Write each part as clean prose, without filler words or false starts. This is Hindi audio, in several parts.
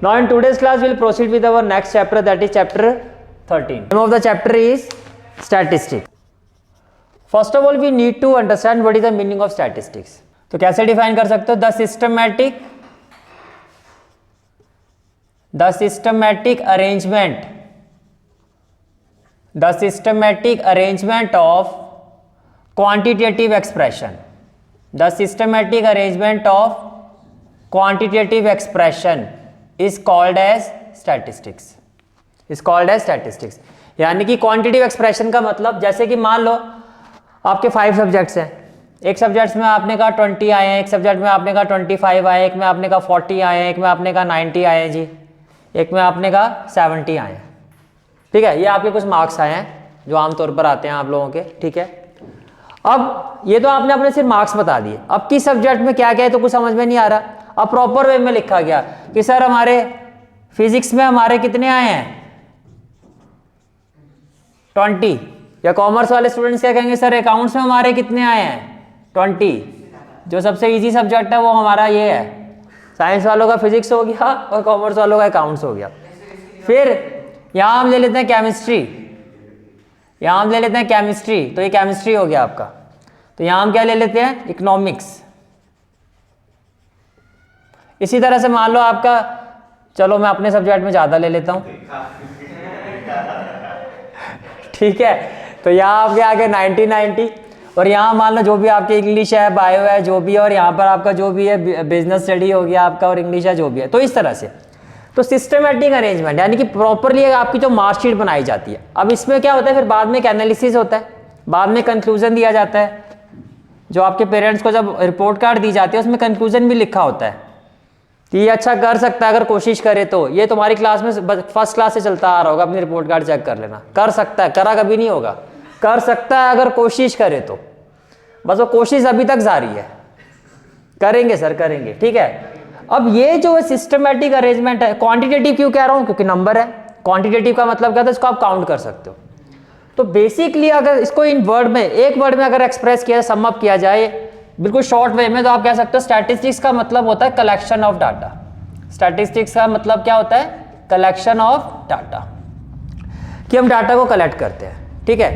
Now in today's class we'll proceed with our next chapter, that is chapter 13. Name of the chapter is statistics. First of all we need to understand what is the meaning of statistics. तो कैसे डिफाइन कर सकते हो? the systematic arrangement of quantitative expression. The systematic arrangement of quantitative expression is called as statistics. यानी कि क्वांटिटेटिव एक्सप्रेशन का मतलब, जैसे कि मान लो आपके 5 सब्जेक्ट्स हैं, एक सब्जेक्ट्स में आपने कहा 20 आए हैं, एक सब्जेक्ट में आपने कहा 25 आए, एक में आपने कहा 40 आए हैं, एक में आपने कहा 90 आए हैं जी, एक में आपने कहा 70 आए हैं। ठीक है, ये आपके कुछ मार्क्स आए हैं जो आमतौर पर आते हैं आप लोगों के। ठीक है, अब ये तो आपने अपने सिर्फ मार्क्स बता दिए। अब किस सब्जेक्ट में क्या क्या है तो कुछ समझ में नहीं आ रहा। अब प्रॉपर वे में लिखा गया कि सर हमारे फिजिक्स में हमारे कितने आए हैं 20, या कॉमर्स वाले स्टूडेंट्स क्या कहेंगे सर अकाउंट्स में हमारे कितने आए हैं 20। जो सबसे इजी सब्जेक्ट है वो हमारा ये है, साइंस वालों का फिजिक्स हो गया और कॉमर्स वालों का अकाउंट्स हो गया। फिर यहाँ हम ले लेते हैं केमिस्ट्री, तो ये केमिस्ट्री हो गया आपका। तो यहाँ हम क्या ले लेते हैं इकोनॉमिक्स। इसी तरह से मान लो आपका, चलो मैं अपने सब्जेक्ट में ज़्यादा ले लेता हूँ ठीक है, तो यहाँ आपके आगे 90, और यहाँ मान लो जो भी आपके इंग्लिश है, बायो है, जो भी है, और यहाँ पर आपका जो भी है बिजनेस स्टडी हो गया आपका, और इंग्लिश है जो भी है। तो इस तरह से तो सिस्टमेटिक अरेंजमेंट यानी कि प्रॉपरली आपकी जो मार्कशीट बनाई जाती है। अब इसमें क्या होता है, फिर बाद में एक एनालिसिस होता है, बाद में कंक्लूजन दिया जाता है। जो आपके पेरेंट्स को जब रिपोर्ट कार्ड दी जाती है उसमें कंक्लूजन भी लिखा होता है कि ये अच्छा कर सकता है अगर कोशिश करे तो। ये तुम्हारी क्लास में फर्स्ट क्लास से चलता आ रहा होगा, अपनी रिपोर्ट कार्ड चेक कर लेना। कर सकता है, करा कभी नहीं होगा, कर सकता है अगर कोशिश करे तो। बस वो कोशिश अभी तक जारी है, करेंगे सर करेंगे। ठीक है, अब ये जो सिस्टमेटिक अरेंजमेंट है, क्वांटिटेटिव क्यों कह रहा हूं क्योंकि नंबर है। क्वांटिटेटिव का मतलब क्या था, इसको आप काउंट कर सकते हो। तो बेसिकली अगर इसको इन वर्ड में, एक वर्ड में अगर एक्सप्रेस किया, सम अप किया जाए बिल्कुल शॉर्ट वे में, तो आप कह सकते हो स्टैटिस्टिक्स का मतलब होता है कलेक्शन ऑफ डाटा। स्टैटिस्टिक्स का मतलब क्या होता है, कलेक्शन ऑफ डाटा, कि हम डाटा को कलेक्ट करते हैं। ठीक है,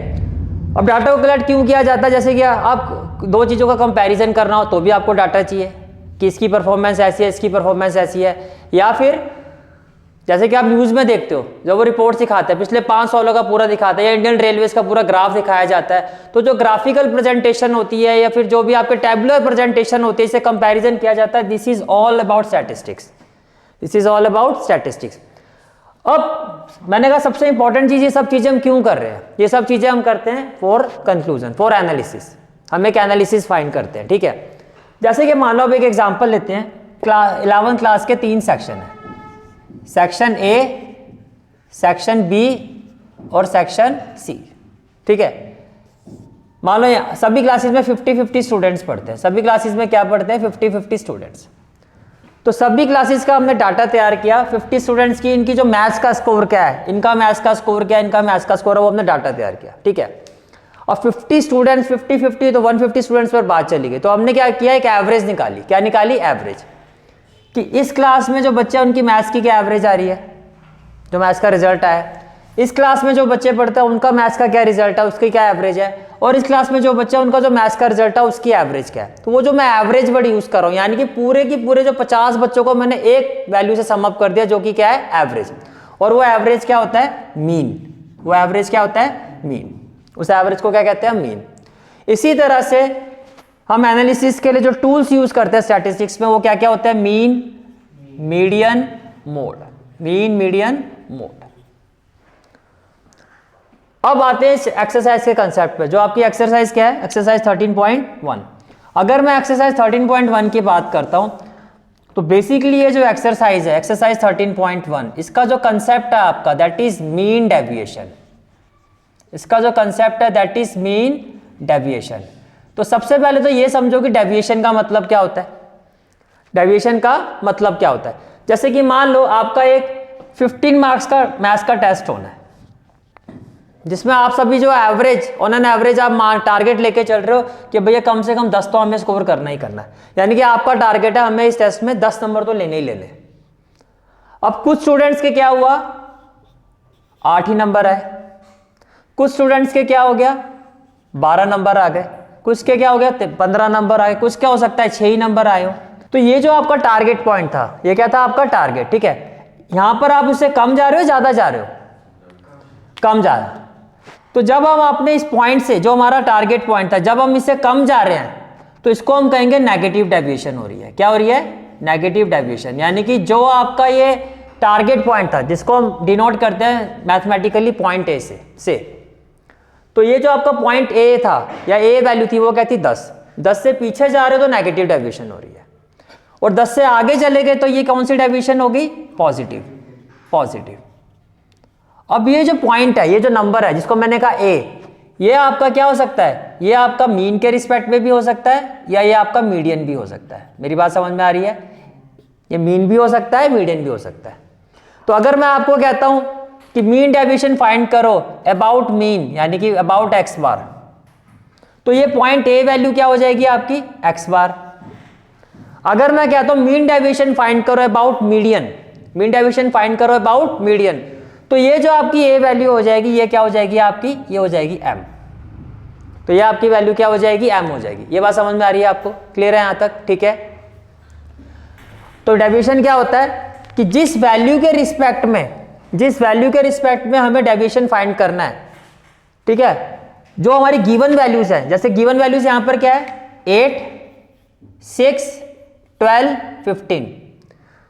अब डाटा को कलेक्ट क्यों किया जाता है, जैसे कि आप दो चीज़ों का कंपैरिजन करना हो तो भी आपको डाटा चाहिए कि इसकी परफॉर्मेंस ऐसी है, इसकी परफॉर्मेंस ऐसी है। या फिर जैसे कि आप न्यूज़ में देखते हो जब वो रिपोर्ट दिखाते हैं, पिछले 5 सालों का पूरा दिखाता है, या इंडियन रेलवेज का पूरा ग्राफ दिखाया जाता है, तो जो ग्राफिकल प्रेजेंटेशन होती है या फिर जो भी आपके टैबुलर प्रेजेंटेशन होती है, इसे कंपैरिजन किया जाता है। This is all about statistics. अब मैंने कहा सबसे इंपॉर्टेंट चीज़, ये सब चीज़ें हम क्यों कर रहे हैं, ये सब चीज़ें हम करते हैं फॉर कंक्लूजन, फॉर एनालिसिस। हम एक एनालिसिस फाइंड करते हैं। ठीक है, जैसे कि मान लो अब एक एग्जांपल लेते हैं, 11th क्लास के 3 सेक्शन हैं, सेक्शन ए, सेक्शन बी और सेक्शन सी। ठीक है, मान लो सभी क्लासेस में 50-50 स्टूडेंट्स पढ़ते हैं। सभी क्लासेस में क्या पढ़ते हैं 50-50 स्टूडेंट्स। तो सभी क्लासेस का हमने डाटा तैयार किया, 50 स्टूडेंट्स की, इनकी जो मैथ्स का स्कोर क्या है, इनका मैथ्स का स्कोर क्या है, इनका मैथ्स का स्कोर है, वो हमने डाटा तैयार किया। ठीक है, और 50 स्टूडेंट्स 50-50 तो 150 स्टूडेंट्स पर बात चली गई। तो हमने क्या किया, एक एवरेज निकाली। क्या निकाली, एवरेज, कि इस क्लास में जो बच्चे हैं उनकी मैथ्स की क्या एवरेज आ रही है, जो मैथ्स का रिजल्ट आया। इस क्लास में जो बच्चे पढ़ते हैं उनका मैथ्स का क्या रिजल्ट है, उसकी क्या एवरेज है, और इस क्लास में जो बच्चा है उनका जो मैथ्स का रिजल्ट है उसकी एवरेज क्या है। तो वो जो मैं एवरेज वर्ड यूज कर रहा हूँ, यानी कि पूरे की पूरे जो 50 बच्चों को मैंने एक वैल्यू से सम अप कर दिया, जो कि क्या है, एवरेज। और वो एवरेज क्या होता है, मीन। वो एवरेज क्या होता है, मीन। उस एवरेज को क्या कहते हैं, मीन। इसी तरह से हम एनालिसिस के लिए जो टूल्स यूज करते हैं स्टैटिस्टिक्स में, वो क्या क्या होता है, mean, median, mode. Mean, median, mode. अब आते हैं एक्सरसाइज के कंसेप्ट पे। जो आपकी एक्सरसाइज क्या है, एक्सरसाइज 13.1। अगर मैं एक्सरसाइज 13.1 की बात करता हूं तो बेसिकली ये जो एक्सरसाइज है, एक्सरसाइज 13.1, इसका जो कंसेप्ट है आपका, दैट इज मीन डेविएशन। इसका जो कंसेप्ट है दैट इज मीन डेविएशन। तो सबसे पहले तो ये समझो कि डेविएशन का मतलब क्या होता है। डेविएशन का मतलब क्या होता है, जैसे कि मान लो आपका एक 15 मार्क्स का मैथ्स का टेस्ट होना है, जिसमें आप सभी जो एवरेज, ऑन एन एवरेज आप टारगेट लेके चल रहे हो कि भैया कम से कम 10 तो हमें स्कोर करना ही करना है। यानी कि आपका टारगेट है हमें इस टेस्ट में 10 नंबर तो लेने ही लेने। अब कुछ स्टूडेंट्स के क्या हुआ, 8 ही नंबर आए, कुछ स्टूडेंट्स के क्या हो गया 12 नंबर आ गए, कुछ के क्या हो गया 15 नंबर आ गए, कुछ क्या हो सकता है 6 ही नंबर आए हो। तो ये जो आपका टारगेट पॉइंट था, ये क्या था आपका टारगेट, ठीक है। यहां पर आप उससे कम जा रहे हो ज्यादा जा रहे हो, कम जा रहे हो। तो जब हम अपने इस पॉइंट से, जो हमारा टारगेट पॉइंट था, जब हम इससे कम जा रहे हैं तो इसको हम कहेंगे नेगेटिव डेविएशन हो रही है। क्या हो रही है, नेगेटिव डेविएशन। यानी कि जो आपका ये टारगेट पॉइंट था, जिसको हम डिनोट करते हैं मैथमेटिकली पॉइंट ए से, तो ये जो आपका पॉइंट ए था या ए वैल्यू थी वो क्या थी 10 से पीछे जा रहे हो तो नेगेटिव डेविएशन हो रही है, और 10 से आगे चले गए तो ये कौन सी डेविएशन होगी, पॉजिटिव। अब ये जो पॉइंट है, ये जो नंबर है जिसको मैंने कहा ए, ये आपका क्या हो सकता है, ये आपका मीन के रिस्पेक्ट में भी हो सकता है या ये आपका मीडियन भी हो सकता है। मेरी बात समझ में आ रही है, ये मीन भी हो सकता है, मीडियन भी हो सकता है। तो अगर मैं आपको कहता हूं कि मीन डेविएशन फाइंड करो अबाउट मीन, यानी कि अबाउट एक्स बार, तो ये पॉइंट ए वैल्यू क्या हो जाएगी आपकी एक्स बार। अगर मैं कहता हूं मीन डेविएशन फाइंड करो about median, mean deviation find करो अबाउट मीडियन, तो ये जो आपकी ए वैल्यू हो जाएगी, ये क्या हो जाएगी आपकी, ये हो जाएगी एम। तो ये आपकी वैल्यू क्या हो जाएगी, एम हो जाएगी। ये बात समझ में आ रही है आपको, क्लियर है यहां तक, ठीक है। तो डेविएशन क्या होता है कि जिस वैल्यू के रिस्पेक्ट में हमें डेविएशन फाइंड करना है, ठीक है, जो हमारी गिवन वैल्यूज है, जैसे गिवन वैल्यूज यहां पर क्या है 8, 6, 12, 15।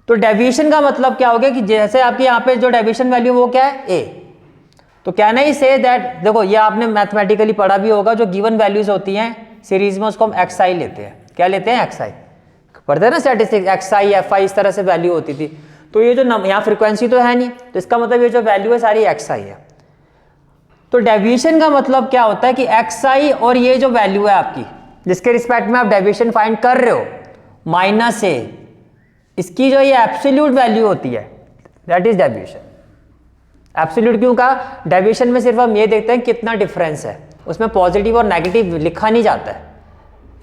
तो डेविएशन का मतलब क्या हो गया कि जैसे आपकी यहाँ पे जो डेविएशन वैल्यू वो क्या है ए, तो कैन आई से दैट, देखो ये आपने मैथमेटिकली पढ़ा भी होगा, जो गिवन वैल्यूज होती हैं सीरीज में उसको हम एक्स लेते हैं। क्या लेते हैं, एक्स पढ़ते हैं ना statistics, x I F I इस तरह से वैल्यू होती थी। तो ये जो यहाँ फ्रीक्वेंसी तो है नहीं, तो इसका मतलब ये जो वैल्यू है सारी एक्स आई है। तो डेविएशन का मतलब क्या होता है कि एक्स आई और ये जो वैल्यू है आपकी जिसके रिस्पेक्ट में आप डेविएशन फाइंड कर रहे हो माइनस ए, इसकी जो ये एब्सोल्यूट वैल्यू होती है दैट इज डेविएशन। एब्सोल्यूट क्यों कहा, डेविएशन में सिर्फ हम ये देखते हैं कितना डिफरेंस है, उसमें पॉजिटिव और नेगेटिव लिखा नहीं जाता है,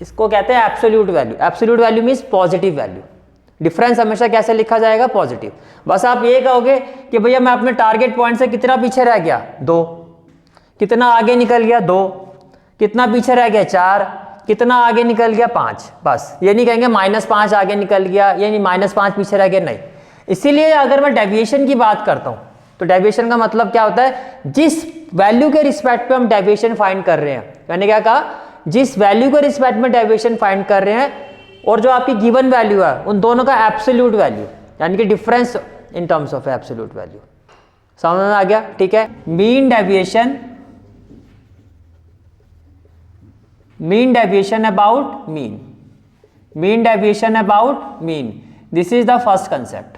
इसको कहते हैं absolute value. Absolute value means positive value, difference हमेशा कैसे लिखा जाएगा, पॉजिटिव। बस आप ये कहोगे कि भैया मैं अपने टारगेट पॉइंट से कितना पीछे रह गया 2, कितना आगे निकल गया 2, कितना पीछे रह गया 4, कितना आगे निकल गया 5। बस ये नहीं कहेंगे -5 आगे निकल गया, ये नहीं -5 पीछे रह गया, नहीं। इसीलिए अगर मैं डेविएशन की बात करता हूं तो डेविएशन का मतलब क्या होता है, जिस वैल्यू के रिस्पेक्ट पे हम डेविएशन फाइंड कर रहे हैं, मैंने क्या कहा, जिस वैल्यू के रिस्पेक्ट में डेविएशन फाइंड कर रहे हैं और जो आपकी गिवन वैल्यू है उन दोनों का एब्सोल्यूट वैल्यू, यानी कि difference in terms of absolute value. समझ में आ गया, ठीक है। Mean deviation about mean, this is the first concept.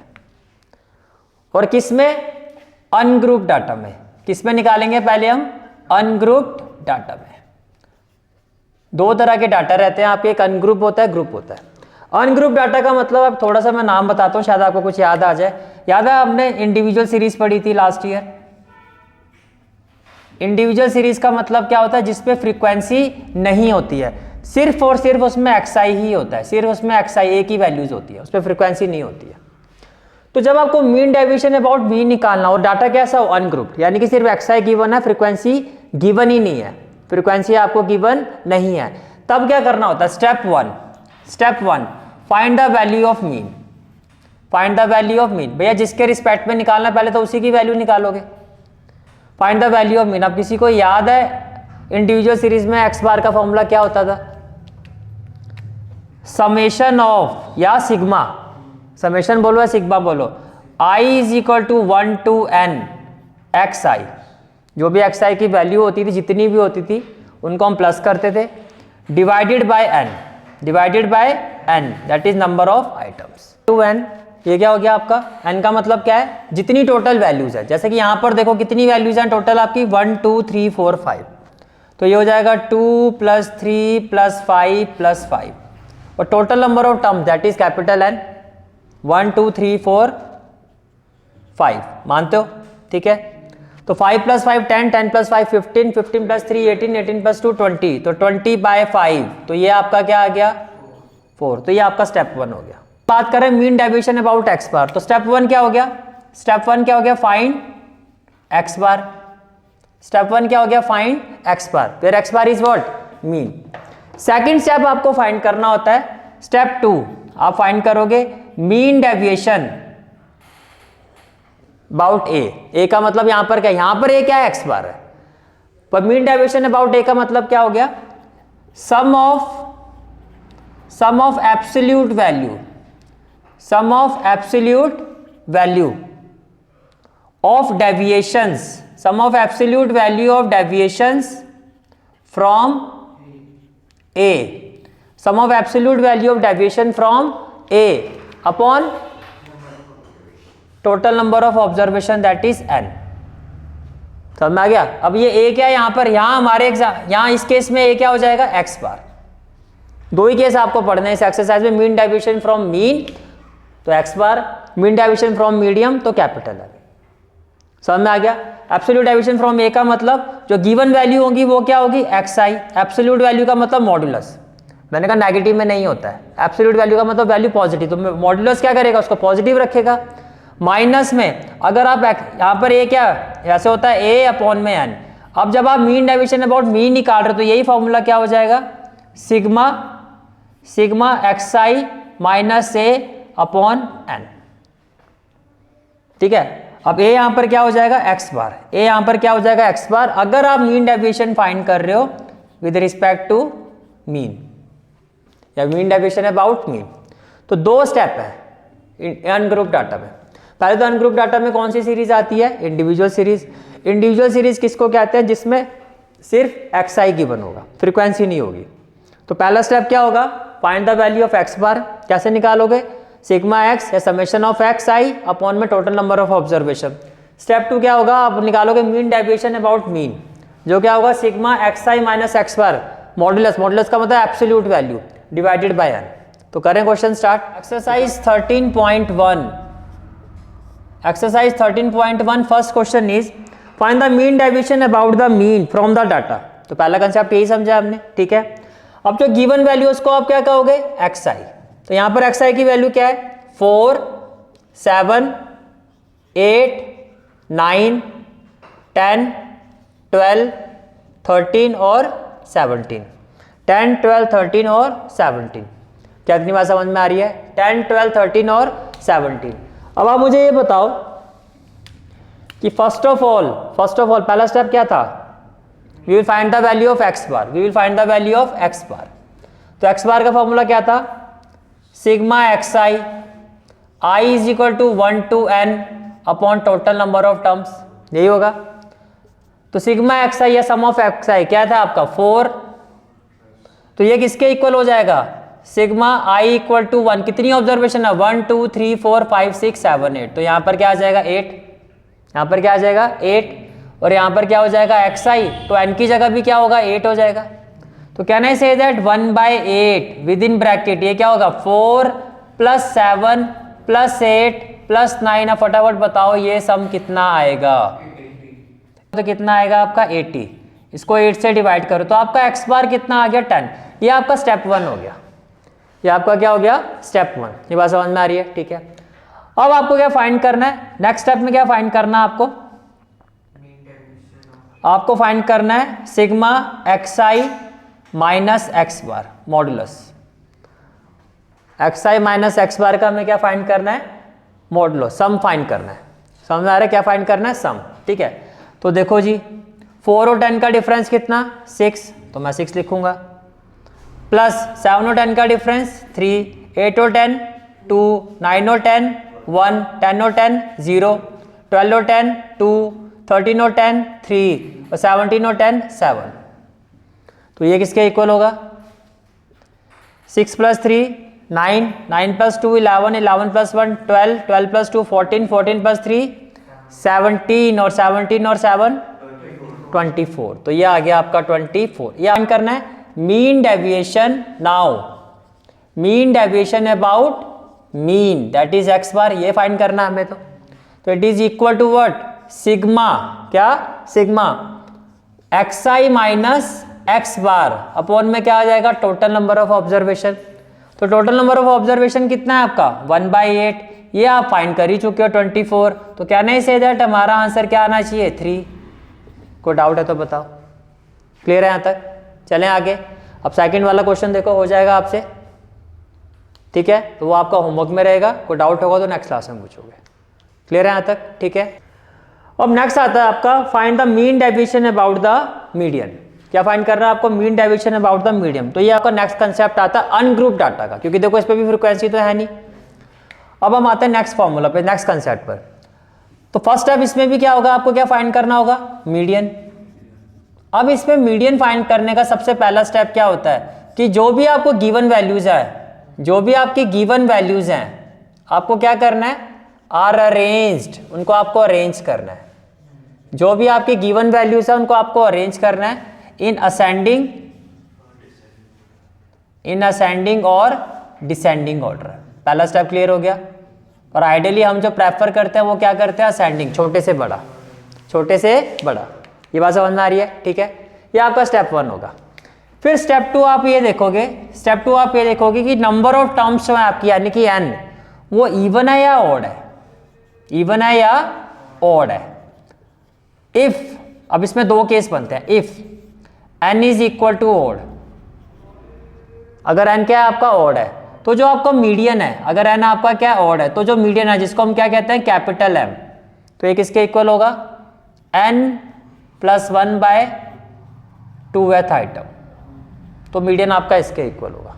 और किसमें, अनग्रुप डाटा में। किसमें निकालेंगे पहले हम, अनग्रुप्ड डाटा में। 2 तरह के डाटा रहते हैं आपके, एक अनग्रुप होता है, ग्रुप होता है। अनग्रुप डाटा का मतलब, अब थोड़ा सा मैं नाम बताता हूं, शायद आपको कुछ याद आ जाए। याद है हमने इंडिविजुअल सीरीज पढ़ी थी लास्ट ईयर। इंडिविजुअल सीरीज का मतलब क्या होता है, जिसपे फ्रीक्वेंसी नहीं होती है, सिर्फ और सिर्फ उसमें एक्सआई ही होता है, सिर्फ उसमें एक्सआई ए की वैल्यूज होती है, उस पर फ्रीक्वेंसी नहीं होती है। तो जब आपको मीन डेविएशन अबाउट मीन निकालना और डाटा कैसा हो, अनग्रुप्ड, यानी कि सिर्फ एक्सआई गिवन है, फ्रीक्वेंसी गिवन ही नहीं है, फ्रीक्वेंसी आपको गिवन नहीं है, तब क्या करना होता है, step one find the value of mean. भैया जिसके रिस्पेक्ट में निकालना पहले तो उसी की वैल्यू निकालोगे। Find the value of mean. अब किसी को याद है इंडिविजुअल सीरीज में एक्स बार का फॉर्मूला क्या होता था, समेशन ऑफ या सिग्मा, समेशन बोलो या सिग्मा बोलो, i is equal to 1 to n x i. जो भी एक्स आई की वैल्यू होती थी, जितनी भी होती थी, उनको हम प्लस करते थे, divided by n, that is number of items, 2n। ये क्या हो गया आपका, n का मतलब क्या है, जितनी टोटल वैल्यूज है। जैसे कि यहां पर देखो कितनी वैल्यूज हैं टोटल आपकी, 1 2 3 4 5, तो ये हो जाएगा 2 + 3 + 5 + 5, और total number of terms that is capital N, 1 2 3 4 5, मानते हो, ठीक है। तो 5 + 5 10, 10 + 5 15, 15 + 3 18, 18 + 2 20, तो 20/5, तो ये आपका क्या आ गया 4। तो ये आपका स्टेप 1 हो गया। बात करें mean deviation about x bar, तो स्टेप 1 क्या हो गया, स्टेप 1 क्या हो गया, फाइंड एक्स बार। स्टेप 1 क्या हो गया, फाइंड एक्स बार, फिर x bar is what, mean. Second step आपको फाइंड करना होता है, स्टेप 2 आप फाइंड करोगे मीन डेविएशन अबाउट ए का मतलब यहां पर क्या, यहां पर ए क्या है, एक्स बार है, पर मीन डेविएशन अबाउट ए का मतलब क्या हो गया, sum of absolute value, sum of absolute value of deviations, sum of absolute value of deviations from a, sum of absolute value of deviation from a upon total number of observation that is n। समझ में आ गया। अब ये a क्या है यहां पर, यहां हमारे यहां इस केस में a क्या हो जाएगा, x बार। दो ही केस आपको पढ़ने हैं इस एक्सरसाइज में, मीन डेविएशन फ्रॉम मीन तो x bar, mean deviation from medium तो कैपिटल है। समझ में आ गया। एब्सोल्यूट डेविएशन फ्रॉम a का मतलब जो गिवन वैल्यू होगी वो क्या होगी, xi। एब्सोल्यूट वैल्यू का मतलब मॉड्यूलस, मैंने कहा नेगेटिव में नहीं होता है, एब्सोल्यूट वैल्यू का मतलब वैल्यू पॉजिटिव, तो मॉड्यूलस क्या करेगा, उसको पॉजिटिव रखेगा। माइनस में अगर आप यहाँ पर ए क्या ऐसे होता है, ए अपॉन में एन। अब जब आप मीन डेविएशन अबाउट मीन निकाल रहे हो तो यही फॉर्मूला क्या हो जाएगा, सिग्मा एक्सआई माइनस ए अपॉन एन। ठीक है, अब ए यहां पर क्या हो जाएगा, एक्स बार, ए यहां पर क्या हो जाएगा, एक्स बार। अगर आप मीन डेविएशन फाइंड कर रहे हो विद रिस्पेक्ट टू मीन या मीन डेविएशन अबाउट मीन, तो दो स्टेप है अनग्रुप डाटा में। पहले तो अनग्रुप डाटा में कौन सी सीरीज आती है, इंडिविजुअल सीरीज। इंडिविजुअल सीरीज किसको कहते हैं, जिसमें सिर्फ एक्स आई गिवन होगा, फ्रीक्वेंसी नहीं होगी। तो पहला स्टेप क्या होगा, find the value of x bar. कैसे निकालोगे, सिग्मा एक्स या summation of x i upon में total number of observation. Step 2 क्या होगा, आप निकालोगे मीन डेविएशन अबाउट मीन, जो क्या होगा सिग्मा एक्स आई minus x bar modulus, modulus का मतलब absolute value divided by N. तो करें question start. Exercise 13.1, exercise 13.1 first question is find the mean deviation about the mean from the data. तो पहला कंसेप्ट यही समझा हमने, ठीक है। अब जो गिवन वैल्यू उसको आप क्या कहोगे, एक्स आई। तो यहां पर एक्स आई की वैल्यू क्या है, 4, 7, 8, 9, 10, 12, 13 और 17। 10, 12, 13 और 17। क्या इतनी बात समझ में आ रही है, 10, 12, 13 और 17। अब आप मुझे ये बताओ कि फर्स्ट ऑफ ऑल पहला स्टेप क्या था, we will find the value of x bar, we will find the value of x bar. तो एक्स बार का फॉर्मूला क्या था, sigma x i is equal to 1 to n upon total number of terms, यही होगा। तो सिग्मा एक्स आई या सम ऑफ एक्स आई क्या था आपका 4, तो ये किसके इक्वल हो जाएगा, सिग्मा आई इक्वल टू 1, कितनी ऑब्जर्वेशन है 1 2 3 4 5 6 7 8। तो यहां पर क्या आ जाएगा 8, यहां पर क्या आ जाएगा 8, और यहां पर क्या हो जाएगा एक्स आई, तो n की जगह भी क्या होगा 8 हो जाएगा। तो can I say that 1/8 with in bracket ये क्या होगा 4 + 7 + 8 + 9। अब फटाफट बताओ ये सम कितना आएगा, तो कितना आएगा आपका 80। इसको 8 से डिवाइड करो तो आपका एक्स बार कितना आ गया 10। ये आपका स्टेप 1 हो गया, ये आपका क्या हो गया स्टेप 1। ये बात समझ में आ रही है, ठीक है। अब आपको क्या फाइंड करना है, नेक्स्ट स्टेप में क्या फाइंड करना है आपको फाइंड करना है सिग्मा एक्स आई minus x bar modulus. X आई माइनस एक्स बार का हमें क्या फाइंड करना है, मॉडुलस, सम फाइंड करना है। समझ में आ रहा है क्या फाइंड करना है, सम, ठीक है। तो देखो जी 4 और 10 का डिफरेंस कितना 6, तो मैं 6 लिखूंगा, प्लस 7 और 10 का डिफरेंस 3, 8 और 10 2, 9 और 10 1, 10 और 10 0, 12 और 10 2, 13 और 10 3 और 17 और 10 7। तो ये किसके इक्वल होगा 6 + 3 9, 9 + 2 11, 11 + 1 12, 12 + 2 14, 14 + 3 17 और 17 और 7 24। तो ये आ गया आपका 24। ये फाइंड करना है mean deviation now, mean deviation about mean that is x bar, ये फाइंड करना है हमें। तो it is equal to what, sigma, क्या सिग्मा एक्स आई माइनस एक्स बार अपॉन में क्या आ जाएगा टोटल नंबर ऑफ ऑब्जर्वेशन। तो टोटल नंबर ऑफ ऑब्जर्वेशन कितना है आपका 1/8, ये आप फाइंड कर ही चुके हो 24, तो क्या नहीं से दैट हमारा आंसर क्या आना चाहिए 3। कोई डाउट है तो बताओ, क्लियर है यहाँ तक? चलें आगे। अब सेकंड वाला क्वेश्चन देखो, हो जाएगा आपसे, ठीक है, तो वो आपका होमवर्क में रहेगा, कोई डाउट होगा तो नेक्स्ट क्लास में पूछोगे। क्लियर है यहाँ तक? ठीक है। अब नेक्स्ट आता है आपका find the mean deviation about the median. क्या फाइंड करना है आपको? Mean deviation about the medium. तो ये आपका नेक्स्ट कंसेप्ट आता है अनग्रुप डाटा का, क्योंकि देखो इस पर भी फ्रीक्वेंसी तो है नहीं। अब हम आते हैं नेक्स्ट फॉर्मूला पे, नेक्स्ट कंसेप्ट पर। तो फर्स्ट स्टेप इसमें भी क्या होगा, आपको क्या फाइंड करना होगा? मीडियन। अब इसमें मीडियन फाइंड करने का सबसे पहला स्टेप क्या होता है कि जो भी आपको गिवन वैल्यूज है, जो भी आपकी गिवन वैल्यूज हैं, आपको क्या करना है? आर अरेंज्ड, उनको आपको अरेंज करना है। जो भी आपकी गिवन वैल्यूज है उनको आपको अरेंज करना है इन असेंडिंग और डिसेंडिंग ऑर्डर। पहला स्टेप क्लियर हो गया। और आइडियली हम जो प्रेफर करते हैं वो क्या करते हैं? असेंडिंग, छोटे से बड़ा, छोटे से बड़ा। ये बात समझ में आ रही है? ठीक है, ये आपका स्टेप 1 होगा। फिर स्टेप 2 आप ये देखोगे, स्टेप 2 आप ये देखोगे कि नंबर ऑफ टर्म्स जो है आपकी, यानी कि n, वो इवन है या ऑड है? इवन है या ऑड है? इफ, अब इसमें दो केस बनते हैं। If n is equal to odd, अगर n क्या है आपका? ऑड है, तो जो आपका मीडियन है, अगर n आपका क्या ऑड है, तो जो मीडियन है जिसको हम क्या कहते हैं? कैपिटल M, तो ये किसके इक्वल होगा? n plus 1/2th item. तो मीडियन आपका इसके इक्वल होगा,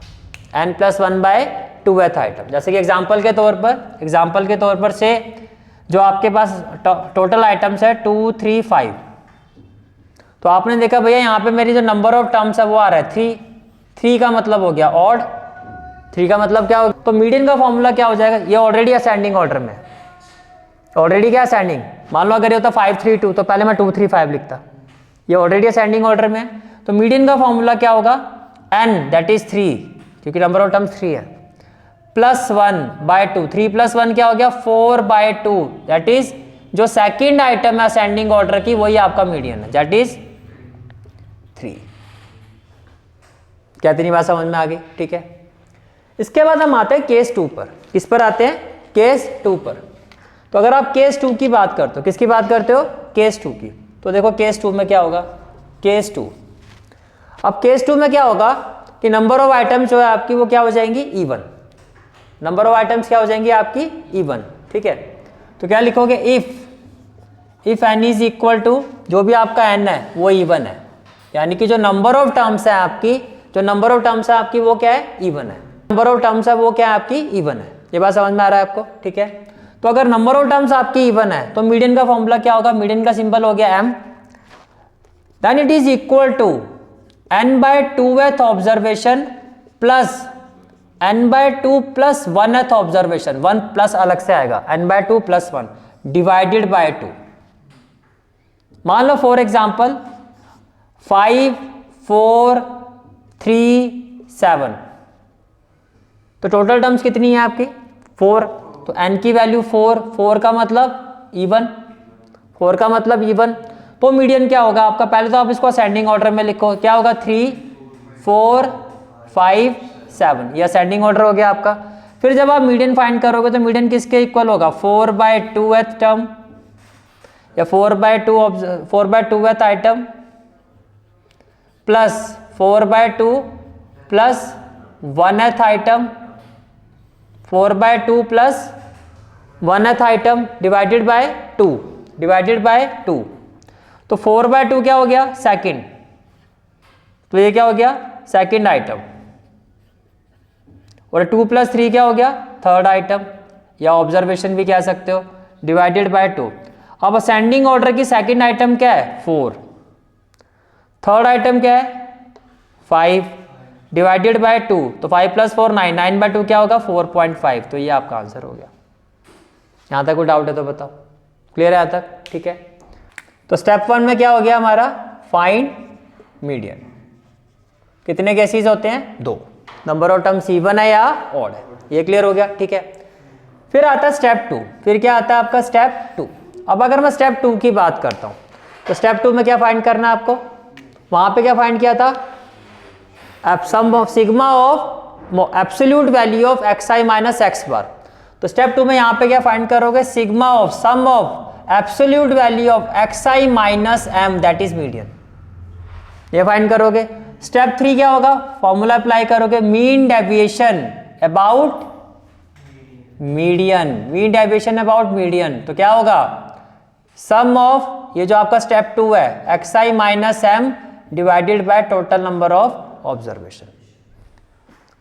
n प्लस 1/2th आइटम। जैसे कि एग्जाम्पल के तौर पर से जो आपके पास टोटल आइटम्स है 2, 3, 5, तो आपने देखा भैया यहाँ पे मेरी जो नंबर ऑफ टर्म्स है वो आ रहा है 3। 3 का मतलब हो गया ऑड, 3 का मतलब क्या हो गया? तो मीडियन का फॉर्मूला क्या हो जाएगा? ये ऑलरेडी असेंडिंग ऑर्डर में, ऑलरेडी क्या असेंडिंग। मान लो अगर ये होता 5, 3, 2, तो पहले मैं 2, 3, 5 लिखता। ये ऑलरेडी असेंडिंग ऑर्डर में है, तो मीडियन का फॉर्मूला क्या होगा? n दैट इज 3, क्योंकि नंबर ऑफ टर्म्स 3 है, प्लस 1/2। 3 प्लस 1 क्या हो गया? 4/2, दैट इज जो सेकेंड आइटम है असेंडिंग ऑर्डर की, वही आपका मीडियन है, दैट इज 3। क्या इतनी बात समझ में आ गई? ठीक है। इसके बाद हम आते हैं केस 2 पर। किस पर आते हैं? केस 2 पर। तो अगर आप केस 2 की बात करते हो, किसकी बात करते हो? केस 2 की। तो देखो केस 2 में क्या होगा? केस 2, अब केस 2 में क्या होगा कि नंबर ऑफ आइटम्स जो है आपकी वो क्या हो जाएंगी? इवन। नंबर ऑफ आइटम्स क्या हो जाएंगी आपकी? इवन। ठीक है, तो क्या लिखोगे? If n is equal to, जो भी आपका n है वो इवन है, यानी कि जो नंबर ऑफ टर्म्स है आपकी, जो नंबर ऑफ टर्म्स है आपकी वो क्या है? इवन है। नंबर ऑफ टर्म्स है वो क्या है आपकी? इवन है। ये बात समझ में आ रहा है आपको? ठीक है, तो अगर नंबर ऑफ टर्म्स आपकी इवन है तो मीडियन का फॉर्मूला क्या होगा? मीडियन का सिंबल हो गया m, then it is equal to n/2th observation plus n/2 plus 1th observation, 1 plus अलग से आएगा, n/2 प्लस 1 डिवाइडेड बाय 2। मान लो फॉर एग्जाम्पल 5, 4, 3, 7, तो टोटल टर्म्स कितनी है आपकी? 4, तो n की वैल्यू 4, 4 का मतलब इवन, 4 का मतलब इवन। तो मीडियन क्या होगा आपका? पहले तो आप इसको असेंडिंग ऑर्डर में लिखो, क्या होगा? 3, 4, 5, 7, ये असेंडिंग ऑर्डर हो गया आपका। फिर जब आप मीडियन फाइंड करोगे तो मीडियन किसके इक्वल होगा? 4/2th टर्म या 4/2th item plus 4/2 plus 1th item, 4/2 plus 1th item divided by 2, divided by 2। तो 4/2 क्या हो गया? सेकंड, तो ये क्या हो गया? सेकंड आइटम, और 2 प्लस 3 क्या हो गया? थर्ड आइटम, या ऑब्जर्वेशन भी कह सकते हो, डिवाइडेड बाय 2। अब असेंडिंग ऑर्डर की सेकंड आइटम क्या है? 4, थर्ड आइटम क्या है? 5 डिवाइडेड बाय 2, तो 5 प्लस 4 9, 9/2 क्या होगा? 4.5। तो ये आपका आंसर हो गया। यहां तक कोई डाउट है तो बताओ, क्लियर है यहां तक? ठीक है, तो स्टेप 1 में क्या हो गया हमारा? Find median. कितने केसेस होते हैं? 2। नंबर ऑफ टर्म्स इवन है या ऑड है, ये क्लियर हो गया। ठीक है, फिर आता है स्टेप 2। फिर क्या आता है आपका? स्टेप 2। अब अगर मैं स्टेप 2 की बात करता हूं तो स्टेप 2 में क्या फाइंड करना है आपको? वहां पे क्या फाइंड किया था? Sum of sigma of absolute value of xi minus x bar. तो स्टेप 2 में यहाँ पे क्या फाइंड करोगे, sigma of sum of absolute value of xi minus m that is median, ये फाइंड करोगे। स्टेप 3 क्या होगा, फॉर्मूला अप्लाई करोगे, mean deviation about median, mean deviation about median, तो क्या होगा सम ऑफ ये जो आपका स्टेप 2 है xi minus m divided by total number of observation.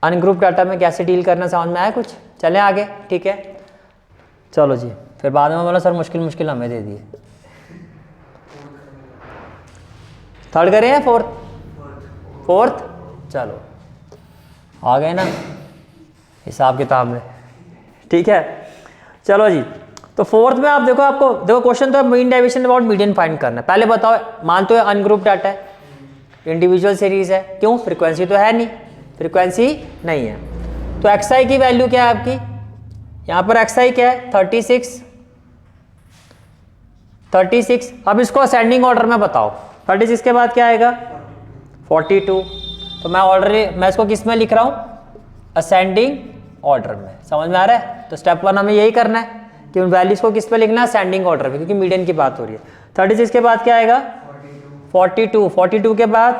Ungroup data में कैसे डील करना समझ में आया कुछ, चलें आगे, ठीक है। चलो जी, फिर बाद में बोला सर मुश्किल मुश्किल हमें दे दिए। थर्ड करें या फोर्थ, फोर्थ, चलो आ गए ना हिसाब किताब में, ठीक है। चलो जी, तो फोर्थ में आप देखो, आपको देखो क्वेश्चन तो mean deviation about median find करना है। पहले बताओ, मानते हो अनग्रुप डाटा है, इंडिविजुअल सीरीज है, क्यों, फ्रीक्वेंसी तो है नहीं, फ्रीक्वेंसी नहीं है, तो xi की वैल्यू क्या है आपकी, यहाँ पर xi क्या है 36। अब इसको असेंडिंग ऑर्डर में बताओ, 36 के बाद क्या आएगा 42, तो मैं इसको किस में लिख रहा हूँ, असेंडिंग ऑर्डर में, समझ में आ रहा है। तो स्टेप 1 हमें यही करना है कि उन वैल्यूज को किस पे लिखना है, असेंडिंग ऑर्डर में, क्योंकि मीडियन की बात हो रही है। 36 के बाद क्या आएगा 42 के बाद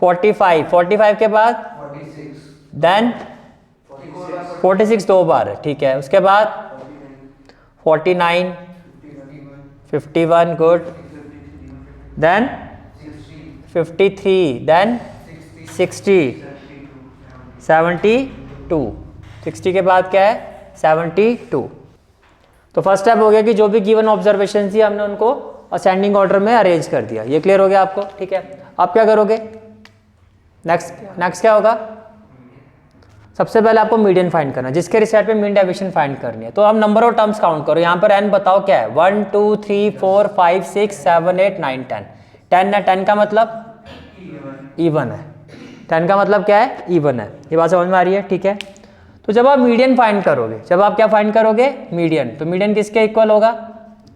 45 के बाद देन 46 दो बार है, ठीक है। उसके बाद 49 51 गुड, देन 53, देन 60 72, 60 के बाद क्या है 72। तो फर्स्ट स्टेप हो गया कि जो भी गिवन ऑब्जर्वेशन थी हमने उनको असेंडिंग ऑर्डर में अरेंज कर दिया, ये क्लियर हो गया आपको, ठीक है। आप क्या करोगे, नेक्स्ट क्या होगा, सबसे पहले आपको मीडियन फाइंड करना है, जिसके रिजल्ट पे मीन डेविएशन फाइंड करनी है। तो हम नंबर ऑफ टर्म्स काउंट करो, यहाँ पर n बताओ क्या है, 1 2 3 4 5 6 7 8 9 10, 10 है, 10 का मतलब इवन है, 10 का मतलब क्या है, इवन है, ये बात समझ में आ रही है, ठीक है। तो जब आप मीडियन फाइंड करोगे, जब आप क्या फाइंड करोगे, मीडियन, तो मीडियन किसके इक्वल होगा,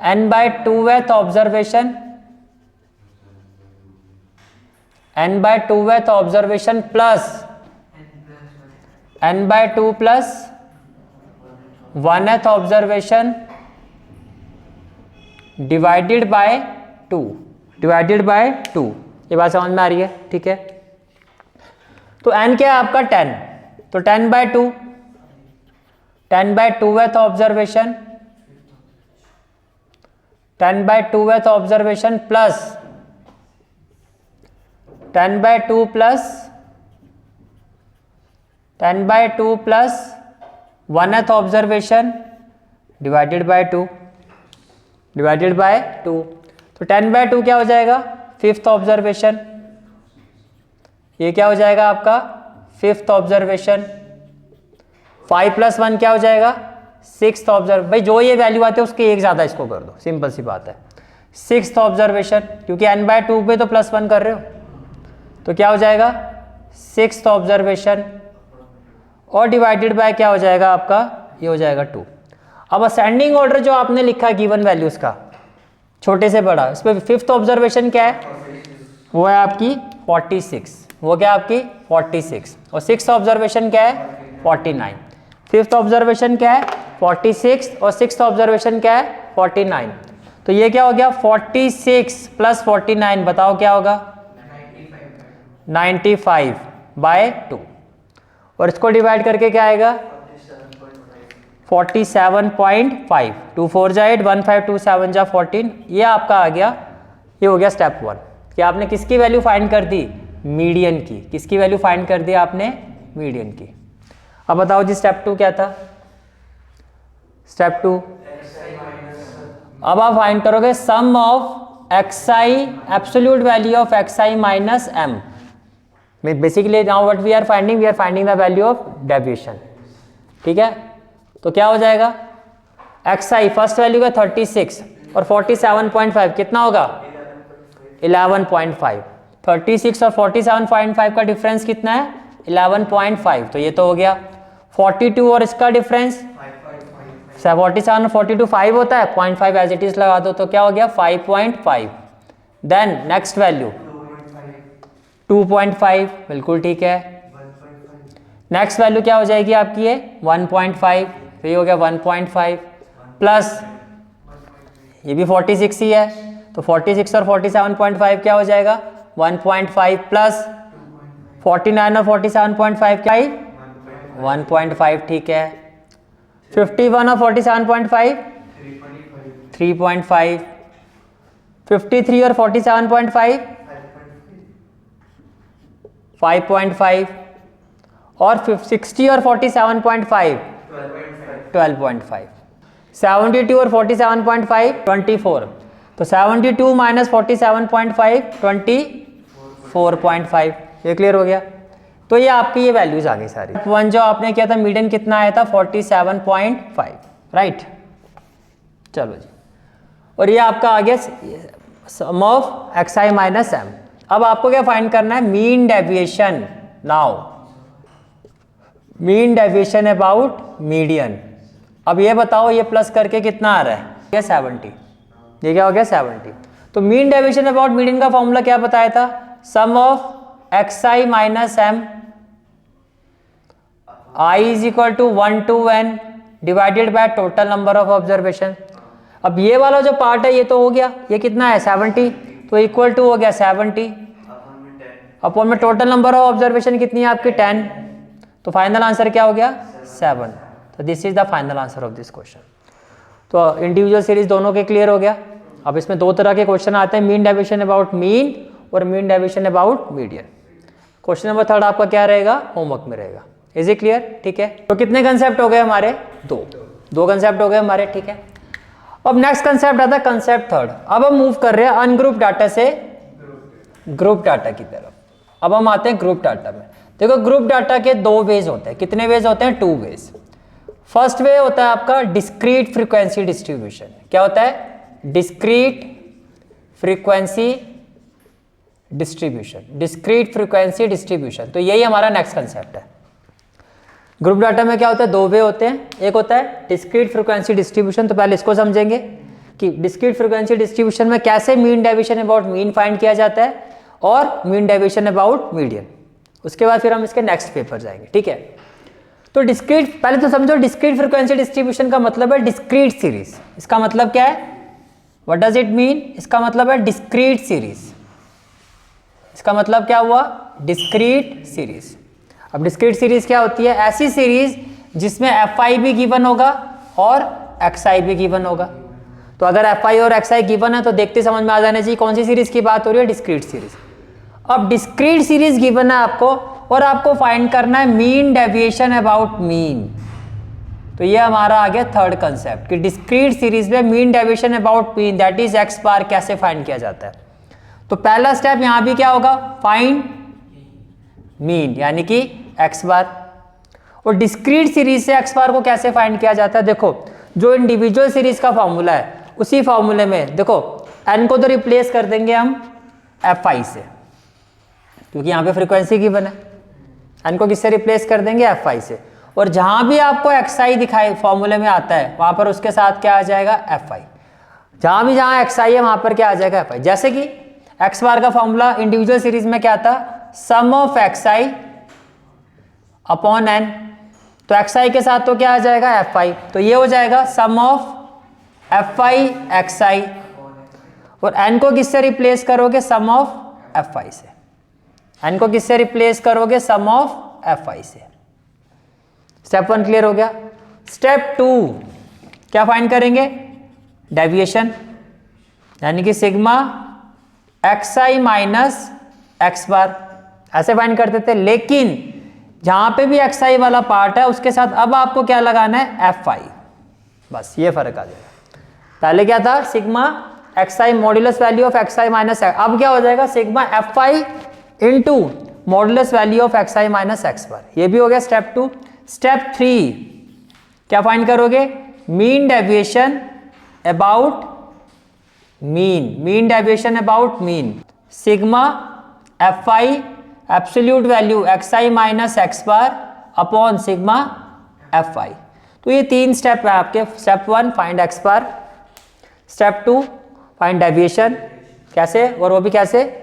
n/2th observation, n/2th observation plus n/2 plus 1th observation divided by 2, ये बात समझ में आ रही है, ठीक है। तो n क्या है आपका 10, तो 10/2, 10/2th observation, 10/2th observation plus 10/2 plus 1th observation divided by 2, तो 10/2 क्या हो जाएगा 5th ऑब्जर्वेशन, ये क्या हो जाएगा आपका 5th ऑब्जर्वेशन, 5 + 1 क्या हो जाएगा 6th ऑब्जर्व, भाई जो ये वैल्यू आते हैं उसके एक ज़्यादा इसको कर दो, सिंपल सी बात है। 6th ऑब्जर्वेशन, क्योंकि n/2 पे तो +1 कर रहे हो, तो क्या हो जाएगा 6th ऑब्जर्वेशन, और डिवाइडेड बाय क्या हो जाएगा आपका, ये हो जाएगा 2। अब असेंडिंग ऑर्डर जो आपने लिखा गिवन वैल्यूज का, छोटे से बड़ा, इस पर 5th ऑब्जर्वेशन क्या है, वो है आपकी 46, वो क्या आपकी 46, और 6th ऑब्जर्वेशन क्या है 49, 5th ऑब्जर्वेशन क्या है 46 और 6th ऑब्जर्वेशन क्या है 49, तो ये क्या हो गया 46 + 49 बताओ क्या होगा 95/2, और इसको डिवाइड करके क्या आएगा 47.5, 2 4 जा 8, 1 5 2 7 जा 14, ये आपका आ गया, ये हो गया स्टेप 1 कि आपने किसकी वैल्यू फाइंड कर दी, मीडियन की, किसकी वैल्यू फाइंड कर दी आपने, मीडियन की। अब बताओ जी स्टेप 2 क्या था, स्टेप 2 अब आप फाइंड करोगे sum of xi, absolute value of xi minus m, basically now what we are finding the value of deviation, ठीक है। तो क्या हो जाएगा xi फर्स्ट वैल्यू का 36 और 47.5 कितना होगा 11.5, 36 और 47.5 का डिफरेंस कितना है 11.5, तो ये तो हो गया 42 और इसका डिफरेंस 47 और 42 5 होता है, 0.5 एज इट इज लगा दो, तो क्या हो गया 5.5, देन नेक्स्ट वैल्यू 2.5, बिल्कुल ठीक है। नेक्स्ट वैल्यू क्या हो जाएगी आपकी है 1.5, तो ये हो गया 1.5 प्लस ये भी 46 ही है, तो 46 और 47.5 क्या हो जाएगा 1.5 प्लस 49 और 47.5 क्या है 1.5, ठीक है। 51 और 47.5 3.5, 53 और 47.5 5.5 और 60 और 47.5 12.5, 72 और 47.5 24, तो 72 माइनस 47.5 24.5, ये क्लियर हो गया। तो ये आपकी ये वैल्यूज आ गई सारी। वन जो आपने किया था मीडियन कितना आया था 47.5, राइट। चलो जी, और ये आपका आ गया sum of xi minus M. अब आपको क्या फाइंड करना है mean deviation. Now mean deviation about median. अब ये बताओ ये प्लस करके कितना आ रहा है, ये 70, ये क्या हो गया 70। तो मीन डेविएशन अबाउट मीडियन का फॉर्मूला क्या बताया था, sum of xi minus m i is equal to 1 to n divided by total number of observation. अब ये वाला जो पार्ट है ये तो हो गया, ये कितना है 70, तो इक्वल टू हो गया 70 अपॉन में टोटल नंबर ऑफ ऑब्जर्वेशन कितनी है आपकी 10, तो फाइनल आंसर क्या हो गया 7। तो this is the final answer of this question. तो इंडिविजुअल सीरीज दोनों के क्लियर हो गया। अब इसमें दो तरह के क्वेश्चन आते हैं, मीन डेविएशन अबाउट मीन और mean deviation about median. Question number 3 आपका क्या रहेगा, होमवर्क में रहेगा। इज इट क्लियर, ठीक है। तो कितने कंसेप्ट हो गए हमारे, दो कंसेप्ट हो गए हमारे, ठीक है। अब नेक्स्ट कंसेप्ट आता है कंसेप्ट 3। अब हम मूव कर रहे हैं अनग्रुप डाटा से ग्रुप डाटा की तरफ। अब हम आते हैं ग्रुप डाटा में। देखो ग्रुप डाटा के 2 वेज होते हैं, कितने वेज होते हैं 2 वेज। फर्स्ट वे होता है आपका डिस्क्रीट फ्रीक्वेंसी डिस्ट्रीब्यूशन। क्या होता है discrete frequency distribution, discrete frequency distribution. तो यही हमारा नेक्स्ट कंसेप्ट है। ग्रुप डाटा में क्या होता है 2 वे होते हैं, एक होता है डिस्क्रीट फ्रीक्वेंसी डिस्ट्रीब्यूशन। तो पहले इसको समझेंगे कि डिस्क्रीट फ्रीक्वेंसी डिस्ट्रीब्यूशन में कैसे mean deviation about mean find किया जाता है और मीन डेविएशन अबाउट मीडियन। उसके बाद फिर हम इसके नेक्स्ट पेपर जाएंगे, ठीक है। तो डिस्क्रीट पहले तो समझो, डिस्क्रीट फ्रीक्वेंसी डिस्ट्रीब्यूशन का मतलब है डिस्क्रीट सीरीज। इसका मतलब क्या है, व्हाट डज इट मीन, इसका मतलब है डिस्क्रीट सीरीज। इसका मतलब क्या हुआ, डिस्क्रीट सीरीज। अब डिस्क्रीट सीरीज क्या होती है, ऐसी सीरीज जिसमें fi भी गिवन होगा और xi भी गिवन होगा। तो अगर fi और xi गिवन है तो देखते समझ में आ जाना चाहिए कौन सी सीरीज की बात हो रही है, डिस्क्रीट सीरीज। अब डिस्क्रीट सीरीज गिवन है आपको और आपको फाइंड करना है मीन डेविएशन अबाउट मीन। तो ये हमारा आ गया 3rd कंसेप्ट कि डिस्क्रीट सीरीज में mean deviation about mean that is x बार कैसे फाइंड किया जाता है। तो पहला स्टेप यहां भी क्या होगा, फाइंड मीन यानी कि x बार। और डिस्क्रीट सीरीज से x बार को कैसे फाइंड किया जाता है, देखो जो इंडिविजुअल सीरीज का फॉर्मूला है उसी फॉर्मूले में देखो n को तो रिप्लेस कर देंगे हम fi से, क्योंकि यहाँ पे फ्रीक्वेंसी गिवन है। n को किससे रिप्लेस कर देंगे, fi से। और जहां भी आपको xi दिखाई फॉर्मूले में आता है वहां पर उसके साथ क्या आ जाएगा fi। जहां xi है वहां पर क्या आ जाएगा fi। जैसे कि x बार का फॉर्मूला इंडिविजुअल सीरीज में क्या था, sum of xi upon n। तो xi के साथ तो क्या आ जाएगा fi, तो ये हो जाएगा सम ऑफ fi xi। और n को किससे रिप्लेस करोगे, सम ऑफ fi से। n को किससे रिप्लेस करोगे, सम ऑफ fi से। स्टेप 1 क्लियर हो गया। स्टेप 2 क्या फाइंड करेंगे, डेविएशन यानी कि सिग्मा xi माइनस x बार, ऐसे फाइंड करते थे। लेकिन जहां पे भी xi वाला पार्ट है उसके साथ अब आपको क्या लगाना है, fi। बस ये फर्क आ जाएगा। पहले क्या था, sigma xi modulus value of xi minus x, अब क्या हो जाएगा sigma fi into modulus value of xi minus x बार। ये भी हो गया स्टेप 2। स्टेप 3 क्या फाइंड करोगे, mean deviation about mean, mean deviation about mean, sigma fi absolute value xi minus x bar upon sigma fi। तो ये 3 स्टेप है आपके। स्टेप 1 फाइंड x बार, स्टेप 2 फाइंड डेविएशन कैसे, और वो भी कैसे,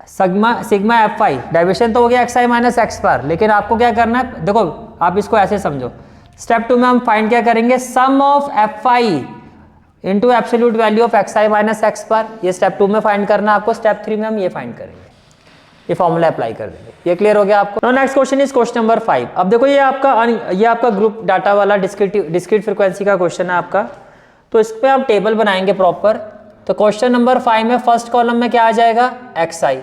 सिग्मा fi। डेविएशन तो हो गया xi माइनस x बार, लेकिन आपको क्या करना है, देखो आप इसको ऐसे समझो, स्टेप 2 में हम फाइंड क्या करेंगे, sum of F I into absolute value of x I minus x bar. ये स्टेप 2 में फाइंड करना आपको, स्टेप 3 में हम ये फाइंड करेंगे, ये फॉर्मूला अप्लाई कर देंगे। ये क्लियर हो गया आपको। Next question is question number 5। अब देखो ये आपका ग्रुप डाटा वाला डिस्क्रीट फ्रीक्वेंसी का क्वेश्चन है आपका, तो इस पे आप टेबल बनाएंगे प्रॉपर। तो क्वेश्चन नंबर 5 में फर्स्ट कॉलम में क्या आ जाएगा, एक्स आई।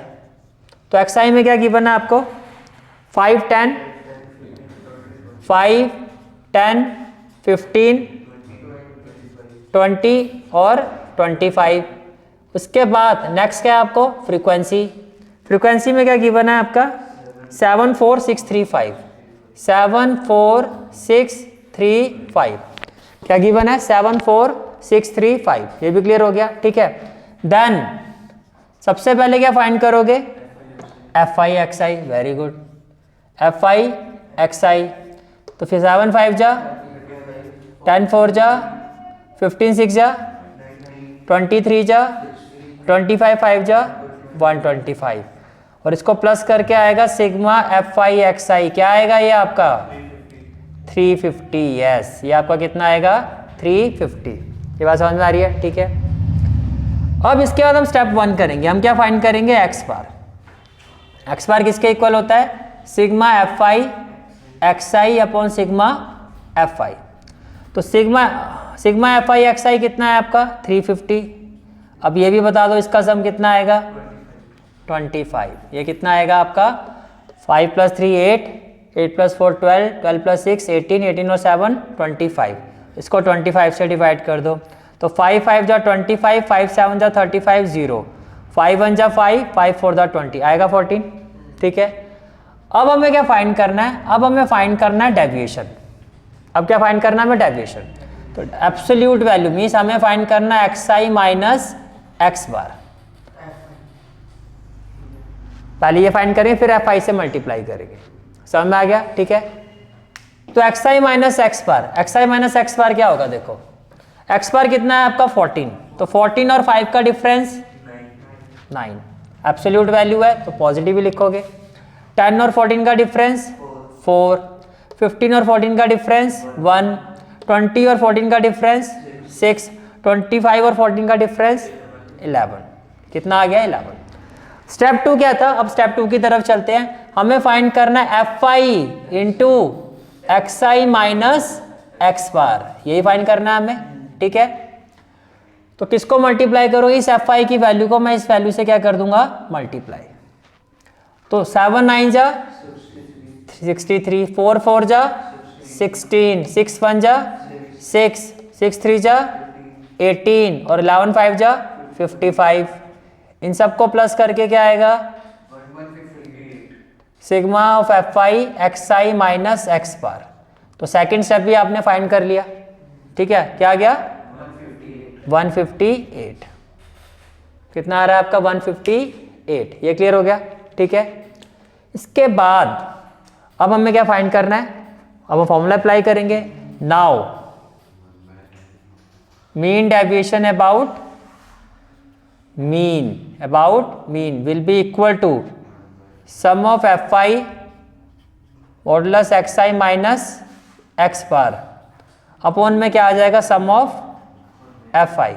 तो एक्स आई में क्या गिवन है आपको, 5 10 15 20 और 25। उसके बाद नेक्स्ट क्या है आपको, फ्रीक्वेंसी। फ्रीक्वेंसी में क्या गिवन है आपका, 74635 74635 क्या गिवन है, 74635। ये भी क्लियर हो गया, ठीक है। देन सबसे पहले क्या फाइंड करोगे, f i x i. Very good, f i x i. तो फिर 7 5 जा 10 4 जा 15 6 जा 23 जा 25 5 जा 125, और इसको प्लस करके आएगा सिग्मा एफ आई एक्स आई। क्या आएगा ये आपका 350। यस, ये आपका कितना आएगा 350। ये बात समझ में आ रही है, ठीक है। अब इसके बाद हम स्टेप 1 करेंगे। हम क्या फाइंड करेंगे, एक्स बार। एक्स बार किसके इक्वल होता है, sigma F i x i upon sigma F i. तो सिग्मा एफ आई एक्स आई कितना है आपका 350। अब ये भी बता दो इसका सम कितना आएगा 25। ये कितना आएगा आपका 5 + 3 8 8 + 4 12 12 + 6 18 18 और 7 25। इसको 25 से डिवाइड कर दो। तो 5 5 जा 25 5 7 जा 35 0 5 1 जा 5 5 4 जा 20 आएगा 14, ठीक है। अब हमें क्या फाइंड करना है, अब हमें फाइंड करना है डेविएशन। अब क्या फाइंड करना है हमें, डेविएशन। तो एब्सोल्यूट वैल्यू मीन्स हमें फाइंड करना है एक्स आई माइनस एक्स बार। पहले ये फाइंड करेंगे फिर एफ आई से मल्टीप्लाई करेंगे। समझ में आ गया, ठीक है। तो एक्स आई माइनस एक्स बार, एक्स आई माइनस एक्स बार क्या होगा, देखो एक्स बार कितना है आपका 14। तो 14 और 5 का डिफरेंस 9, एब्सोल्यूट वैल्यू है तो पॉजिटिव ही लिखोगे। 10 और 14 का डिफरेंस 4, 15 और 14 का डिफरेंस 1, 20 और 14 का डिफरेंस 6, 25 और 14 का डिफरेंस 11। कितना आ गया 11। स्टेप 2 क्या था, अब स्टेप 2 की तरफ चलते हैं। हमें फाइंड करना है एफ आई इंटू एक्स आई माइनस एक्स बार, यही फाइंड करना है हमें, ठीक है। तो किसको मल्टीप्लाई करो, इस एफ आई की वैल्यू को मैं इस वैल्यू से क्या कर दूंगा मल्टीप्लाई। तो 7 9 जा 63 4 4 जा 16 6 1 जा 6 6 3 जा 18 और 11 5 जा 55। इन सबको प्लस करके क्या आएगा, sigma of F i x I minus x bar. तो सेकंड स्टेप भी आपने फाइंड कर लिया, ठीक है। क्या आ गया 158। कितना आ रहा है आपका 158। ये क्लियर हो गया, ठीक है। इसके बाद अब हमें क्या फाइंड करना है, अब हम फॉर्मूला अप्लाई करेंगे। Now mean deviation about mean will be equal to sum of F I modulus X I minus x bar upon में क्या आ जाएगा sum of F I,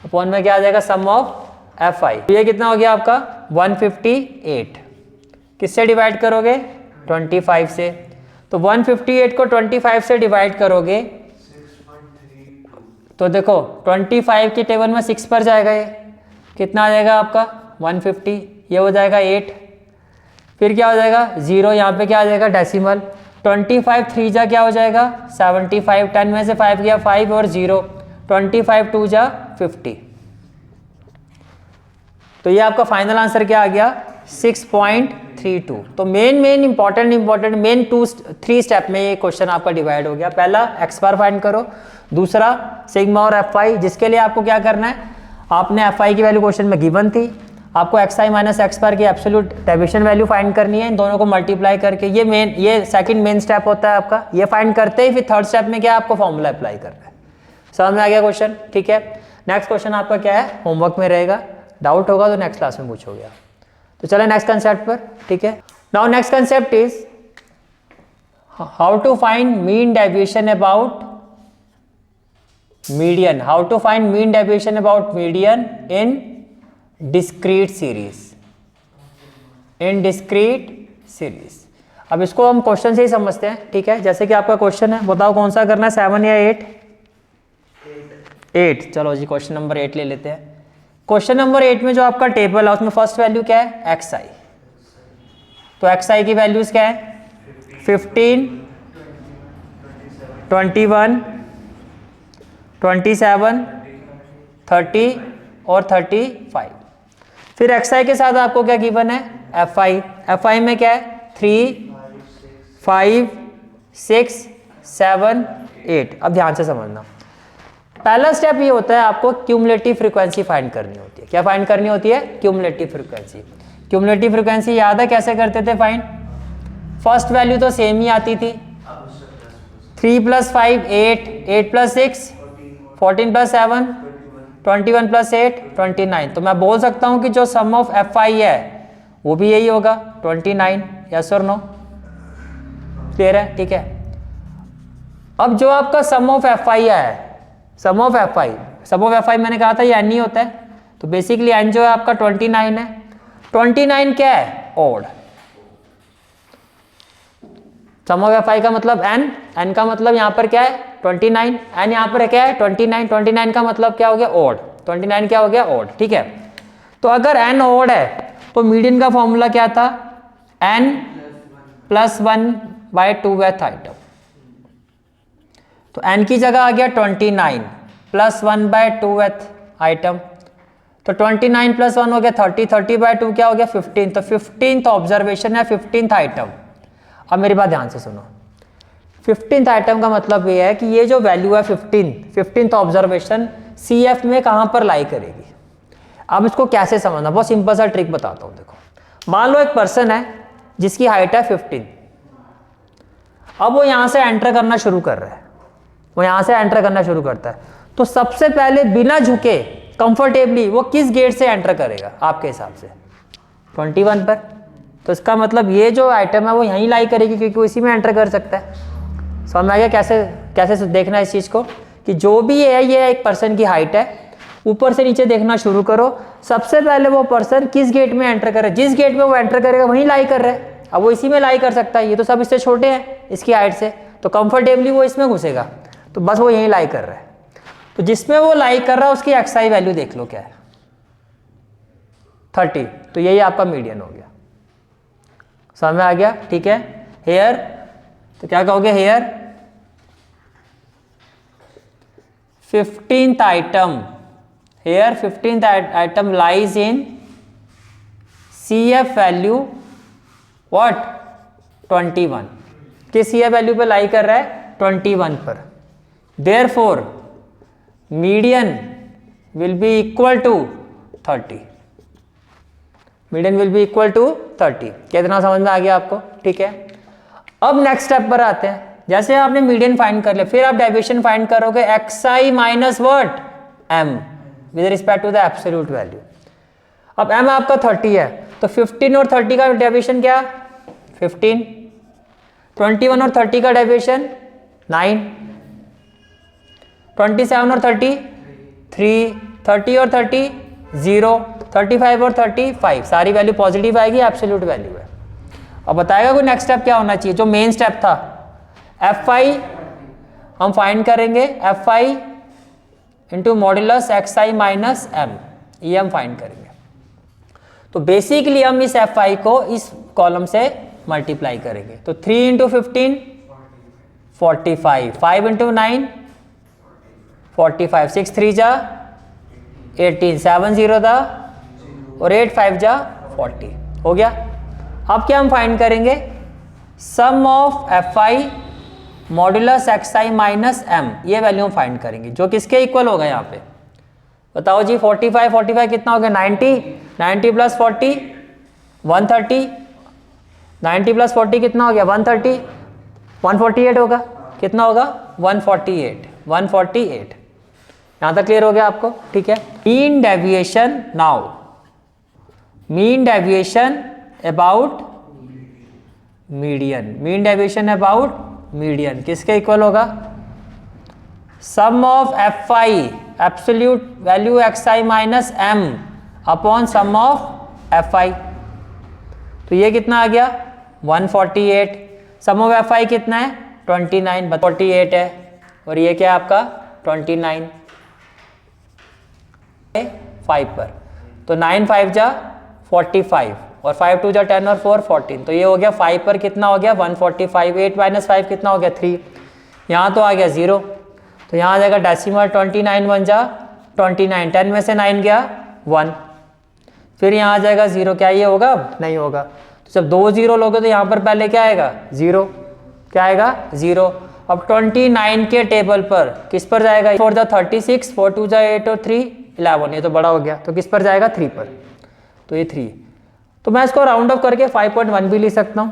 upon में क्या आ जाएगा सम ऑफ एफ आई। ये कितना हो गया आपका 158। किससे डिवाइड करोगे 25 से। तो 158 को 25 से डिवाइड करोगे तो देखो 25 के टेबल में 6 पर जाएगा, ये कितना आ जाएगा आपका 150। ये हो जाएगा 8, फिर क्या हो जाएगा 0, यहाँ पे क्या आ जाएगा डेसिमल। 25 3 जा क्या हो जाएगा 75, 10 में से 5 गया 5 और 0, 25 2 जा 50। तो ये आपका फाइनल आंसर क्या आ गया 6.32। तो मेन इंपॉर्टेंट मेन 3 स्टेप में ये क्वेश्चन आपका डिवाइड हो गया। पहला एक्स बार फाइंड करो, दूसरा सिग्मा और एफ आई, जिसके लिए आपको क्या करना है, आपने एफ आई की वैल्यू क्वेश्चन में गिवन थी, आपको एक्स आई माइनस एक्स बार की एब्सोल्यूट डेविएशन वैल्यू फाइंड करनी है, इन दोनों को मल्टीप्लाई करके। ये सेकंड मेन स्टेप होता है आपका। ये फाइंड करते ही फिर थर्ड स्टेप में क्या आपको फॉर्मूला अप्लाई करना है। समझ में आ गया क्वेश्चन, ठीक है। नेक्स्ट क्वेश्चन आपका क्या है, होमवर्क में रहेगा, डाउट होगा तो नेक्स्ट क्लास में पूछोगे आप। तो चले नेक्स्ट कंसेप्ट पर, ठीक है। Now next concept is how to find mean deviation about median, how to find mean deviation about median in discrete series, in discrete series. अब इसको हम क्वेश्चन से ही समझते हैं, ठीक है। जैसे कि आपका क्वेश्चन है, बताओ कौन सा करना है, 7 या 8? 8। चलो जी क्वेश्चन नंबर 8 ले लेते हैं। क्वेश्चन नंबर 8 में जो आपका टेबल है उसमें फर्स्ट वैल्यू क्या है, एक्स आई। तो एक्स आई की वैल्यूज क्या है, 15, 21, 27, 30 और 35। फिर एक्स आई के साथ आपको क्या गिवन है, एफ आई। एफ आई में क्या है, 3, 5, 6, 7, 8। अब ध्यान से समझना, पहला स्टेप ये होता है आपको क्यूमुलेटिव फ्रीक्वेंसी फाइंड करनी होती है। क्या फाइंड करनी होती है, क्यूमुलेटिव फ्रीक्वेंसी। क्यूमुलेटिव फ्रीक्वेंसी याद है कैसे करते थे फाइंड, फर्स्ट वैल्यू तो सेम ही आती थी, 3 + 5 8, 8 + 6 14 + 7 21 + 8 29। तो मैं बोल सकता हूं कि जो सम ऑफ एफ आई है वो भी यही होगा 29। यस और नो, क्लियर है, ठीक है। अब जो आपका सम ऑफ एफ आई है, सम ऑफ एफ आई मैंने कहा था ये एन ही होता है। तो बेसिकली एन जो है आपका 29 है। 29 क्या है, odd. Sum of F I का मतलब एन, एन का मतलब यहां पर क्या है 29, एन यहां पर क्या है 29, 29 का मतलब क्या हो गया, ओड। 29 क्या हो गया, ओड, ठीक है। तो अगर एन ओड है तो मीडियन का फॉर्मूला क्या था, n + 1/2th आइटम। तो n की जगह आ गया 29 + 1/2th आइटम। तो 29 + 1 हो गया 30, 30/2 क्या हो गया 15। तो 15th ऑब्जर्वेशन है, 15th आइटम। अब मेरी बात ध्यान से सुनो, 15th आइटम का मतलब ये है कि ये जो वैल्यू है 15th ऑब्जर्वेशन सी एफ में कहां पर लाई करेगी। अब इसको कैसे समझना, बहुत सिंपल सा ट्रिक बताता हूं। देखो मान लो एक पर्सन है जिसकी हाइट है 15, अब वो यहां से एंटर करना शुरू कर रहा है, वो यहां से एंटर करना शुरू करता है। तो सबसे पहले बिना झुके कंफर्टेबली वो किस गेट से एंटर करेगा आपके हिसाब से, 21 पर। तो इसका मतलब ये जो आइटम है वो यहीं लाई करेगी क्योंकि वो इसी में एंटर कर सकता है। समझ में आ गया कैसे कैसे देखना है इस चीज को, कि जो भी है ये एक पर्सन की हाइट है, ऊपर से नीचे देखना शुरू करो, सबसे पहले वो पर्सन किस गेट में एंटर करे, जिस गेट में वो एंटर करेगा वहीं लाई कर रहा है। अब वो इसी में लाई कर सकता है, ये तो सब इससे छोटे हैं इसकी हाइट से, तो कंफर्टेबली वो इसमें घुसेगा। तो बस वो यहीं लाई कर रहा है। तो जिसमें वो लाई कर रहा है उसकी एक्सआई वैल्यू देख लो क्या है, 30। तो यही आपका मीडियन हो गया। समझ में आ गया, ठीक है। हेयर, तो क्या कहोगे, here 15th item, here 15th item lies in CF value what 21। किस CF वैल्यू पे लाई कर रहा है, 21 पर। Therefore median will be equal to 30, median will be equal to 30। कितना समझ में आ गया आपको, ठीक है। अब नेक्स्ट स्टेप पर आते हैं। जैसे आपने मीडियन फाइंड कर लिया, फिर आप डेविएशन फाइंड करोगे xi माइनस what m with respect to the absolute value. अब m आपका 30 है, तो 15 और 30 का डेविएशन क्या, 15, 21 और 30 का डेविएशन 9, 27 और 30 3, 30 और 30 0, 35 और 35, सारी वैल्यू पॉजिटिव आएगी, एब्सोल्यूट वैल्यू है। अब बताएगा कोई नेक्स्ट स्टेप क्या होना चाहिए, जो मेन स्टेप था एफ आई हम फाइंड करेंगे, एफ आई इंटू मॉड्यूलस एक्स आई माइनस एम, ये हम फाइंड करेंगे। तो बेसिकली हम इस एफ आई को इस कॉलम से मल्टीप्लाई करेंगे। तो 3 × 15 45, 5 × 9 45, 6 3 जा 18, 7 0 दा और 8 5 जा 40 हो गया। अब क्या हम फाइंड करेंगे, sum of F i modulus x I minus M, ये वैल्यू हम फाइंड करेंगे जो किसके इक्वल होगा यहाँ पे, बताओ जी। 45 45 कितना हो गया, 90, 90 + 40 130, 90 + 40 कितना हो गया 130, 148 होगा, कितना होगा 148, 148। यहाँ तक क्लियर हो गया आपको, ठीक है। Mean deviation now, mean deviation about median, mean deviation about median किसके इक्वल होगा? Sum of F i absolute value x I minus m upon sum of F i. तो ये कितना आ गया? 148। सम ऑफ एफ आई कितना है? 29, 48 है और ये क्या है आपका? 29 5 पर, तो 9 5 जा 45 और 5 2 जा 10 और 4 14, तो ये हो गया 5 पर कितना हो गया? 145। 8 माइनस 5 कितना हो गया? 3। यहाँ तो आ गया 0, तो यहाँ आ जाएगा डेसिमल 29 1 जा 29, 10 में से 9 गया 1, फिर यहाँ आ जाएगा 0। क्या ये होगा? नहीं होगा। तो जब 2 0 लोगे तो यहाँ पर पहले क्या आएगा? 0। क्या आएगा? 0। अब 29 के टेबल पर किस पर जाएगा? 4 जा 36, 4 2 जा 8 और 3 11, ये तो बड़ा हो गया, तो किस पर जाएगा? 3 पर, तो ये 3। तो मैं इसको राउंड अप करके 5.1 भी लिख सकता हूँ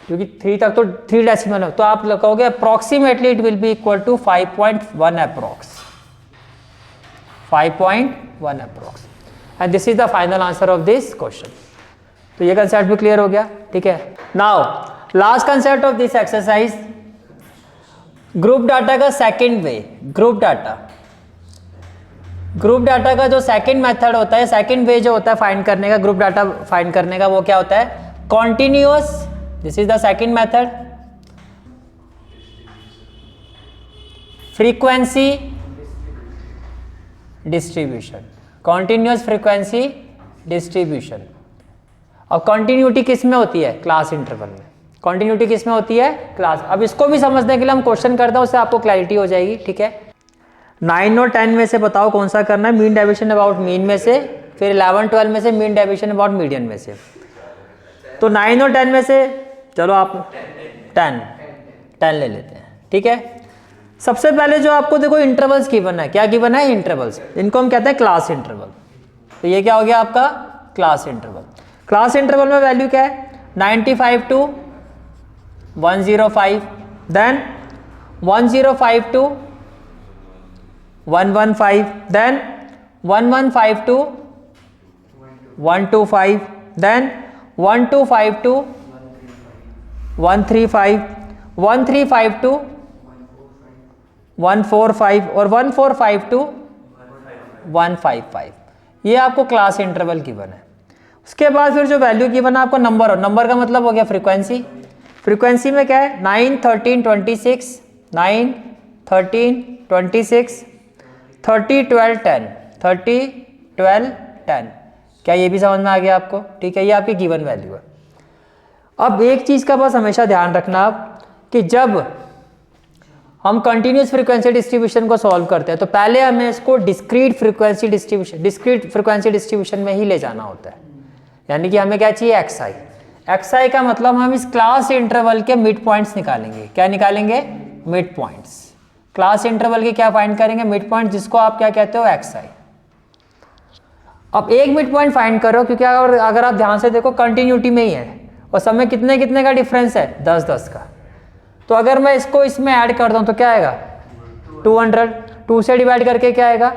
क्योंकि 3 तक तो 3 डेसिमल है, तो आप कहोगे approximately it will be equal to 5.1 approx, 5.1 approx, and this is the final answer of this question. तो ये कंसेप्ट भी क्लियर हो गया, ठीक है। Now last concept of this exercise, group data का सेकंड वे। ग्रुप डाटा का जो सेकंड मेथड होता है, सेकंड वे जो होता है फाइंड करने का, ग्रुप डाटा फाइंड करने का, वो क्या होता है? Continuous, this is the second method, frequency distribution, continuous frequency distribution. अब कॉन्टिन्यूटी किस में होती है? क्लास इंटरवल में। कॉन्टिन्यूटी किस में होती है? क्लास। अब इसको भी समझने के लिए हम क्वेश्चन करते हैं, उससे आपको क्लैरिटी हो जाएगी, ठीक है। 9 और 10 में से बताओ कौन सा करना है? मीन डेविएशन अबाउट मीन में से, फिर 11 12 में से मीन डेविएशन अबाउट मीडियन में से। तो 9 और 10 में से चलो आप 10 ले लेते हैं, ठीक है। सबसे पहले जो आपको देखो इंटरवल्स गिवन है, क्या गिवन है? इंटरवल्स, इनको हम कहते हैं क्लास इंटरवल। तो ये क्या हो गया आपका? Class interval. क्लास इंटरवल में वैल्यू क्या है? 95 to 105, then 105 to 115, then 115 to 125, then 125 to 135, 135 to 145 और 145 to 155। ये आपको क्लास इंटरवल गिवन है। उसके बाद फिर जो वैल्यू गिवन है आपको नंबर, और नंबर का मतलब हो गया फ्रीक्वेंसी। फ्रीक्वेंसी में क्या है? 9 13 26, 9 13 26, 30 12 10, 30 12 10। क्या ये भी समझ में आ गया आपको? ठीक है, ये आपकी गिवन वैल्यू है। अब एक चीज़ का बस हमेशा ध्यान रखना आप कि जब हम कंटिन्यूस फ्रीक्वेंसी डिस्ट्रीब्यूशन को सॉल्व करते हैं तो पहले हमें इसको डिस्क्रीट फ्रीक्वेंसी डिस्ट्रीब्यूशन में ही ले जाना होता है। यानी कि हमें क्या चाहिए? एक्स आई का मतलब हम इस क्लास इंटरवल के मिड पॉइंट्स निकालेंगे। क्या निकालेंगे? Mid points. क्लास इंटरवल के क्या फाइंड करेंगे? मिड पॉइंट, जिसको आप क्या कहते हो? एक्स आई। अब एक मिड पॉइंट फाइंड करो, क्योंकि अगर आप ध्यान से देखो कंटिन्यूटी में ही है और सब में कितने कितने का डिफरेंस है? 10 10 का। तो अगर मैं इसको इसमें ऐड कर दूं तो क्या आएगा? 200। 2 से डिवाइड करके क्या आएगा?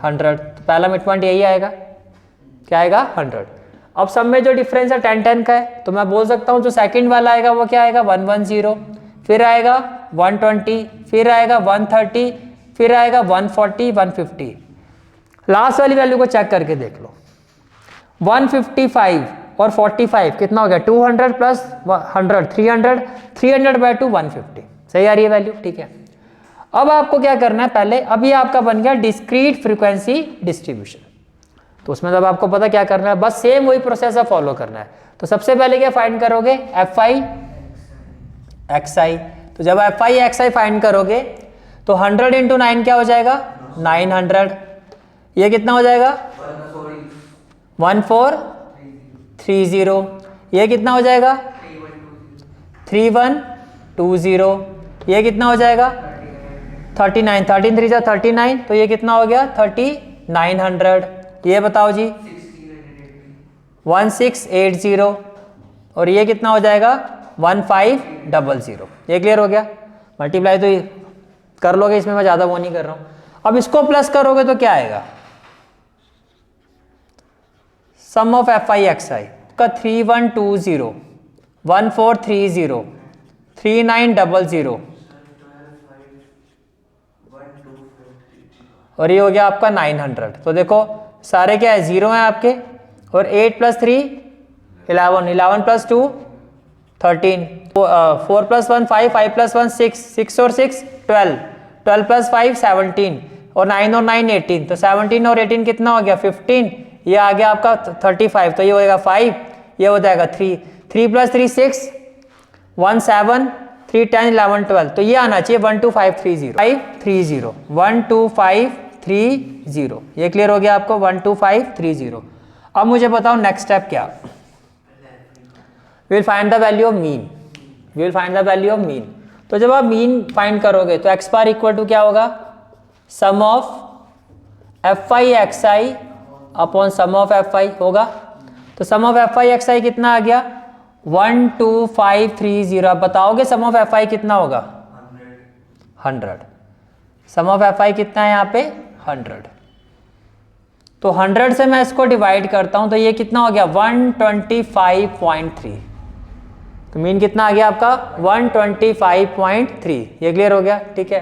100। तो पहला मिड पॉइंट यही आएगा। क्या आएगा? 100। अब सब में जो डिफरेंस है 10 10 का है, तो मैं बोल सकता हूँ जो सेकंड वाला आएगा वो क्या आएगा? 110, फिर आएगा 120, फिर आएगा 130, फिर आएगा 140, 150। लास्ट वाली वैल्यू को चेक करके देख लो। 155 और 45 कितना हो गया? 200 प्लस 100, 300, 300/2 150। सही आ रही है वैल्यू? ठीक है। अब आपको क्या करना है? पहले अभी आपका बन गया डिस्क्रीट फ्रीक्वेंसी डिस्ट्रीब्यूशन। तो उसमें जब आपको पता क्या करना है, बस सेम वही प्रोसेस फॉलो करना है। तो सबसे पहले क्या फाइंड करोगे? F i x i. तो जब F i x I find करोगे तो 100 × 9 क्या हो जाएगा? 900। ये कितना हो जाएगा? 1430। ये कितना हो जाएगा? 3120। ये कितना हो जाएगा? 39। 13 3 39, तो ये कितना हो गया? 3900। ये बताओ जी? 1680। और ये कितना हो जाएगा? 1500। ये क्लियर हो गया? मल्टीप्लाई तो कर लोगे, इसमें मैं ज़्यादा वो नहीं कर रहा हूँ। अब इसको प्लस करोगे तो क्या आएगा? सम ऑफ एफ आई एक्स आई का 3120 1430, 3900 और ये हो गया आपका 900। तो देखो सारे क्या है, जीरो हैं आपके, और 8 + 3 11, 11 + 2 13, 4 + 1 5, 5 + 1 6, 6 और 6 12, 12 + 5 17, और 9 और 9 18, तो 17 और 18 कितना हो गया 15, ये आ गया आपका 35, तो ये हो जाएगा 5, ये हो जाएगा 3, 3 + 3 6, 1 7, 3 10 11 12, तो ये आना चाहिए 12530, 530, 12530, ये क्लियर हो गया आपको 12530। अब मुझे बताओ नेक्स्ट स्टेप क्या, we will find the value of mean, we will find the value of mean. तो जब आप मीन फाइंड करोगे तो x बार इक्वल टू क्या होगा, sum of fi xi upon sum of fi होगा। तो सम ऑफ fi xi कितना आ गया 12530, आप बताओगे सम ऑफ fi कितना होगा 100, सम ऑफ fi कितना है यहाँ पे 100, तो 100 से मैं इसको डिवाइड करता हूं तो ये कितना हो गया 125.3, तो मीन कितना आ गया आपका 125.3, ये क्लियर हो गया, ठीक है।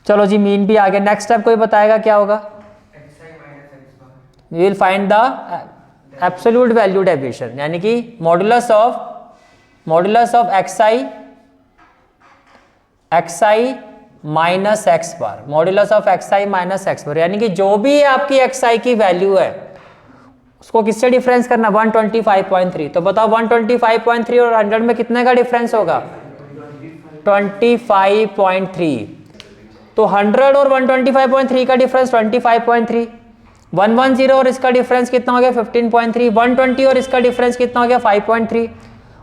चलो जी मीन भी आ गया, नेक्स्ट स्टेप कोई बताएगा क्या होगा, we will find the absolute value deviation, यानी कि modulus of xi minus x bar, modulus of xi minus x bar, यानी कि जो भी आपकी xi की वैल्यू है उसको किससे डिफरेंस करना 125.3, तो बताओ 125.3 और 100 में कितने का डिफरेंस होगा 25.3, तो 100 और 125.3 का डिफरेंस 25.3, 110 और इसका डिफरेंस कितना हो गया 15.3, 120 और इसका डिफरेंस कितना हो गया 5.3,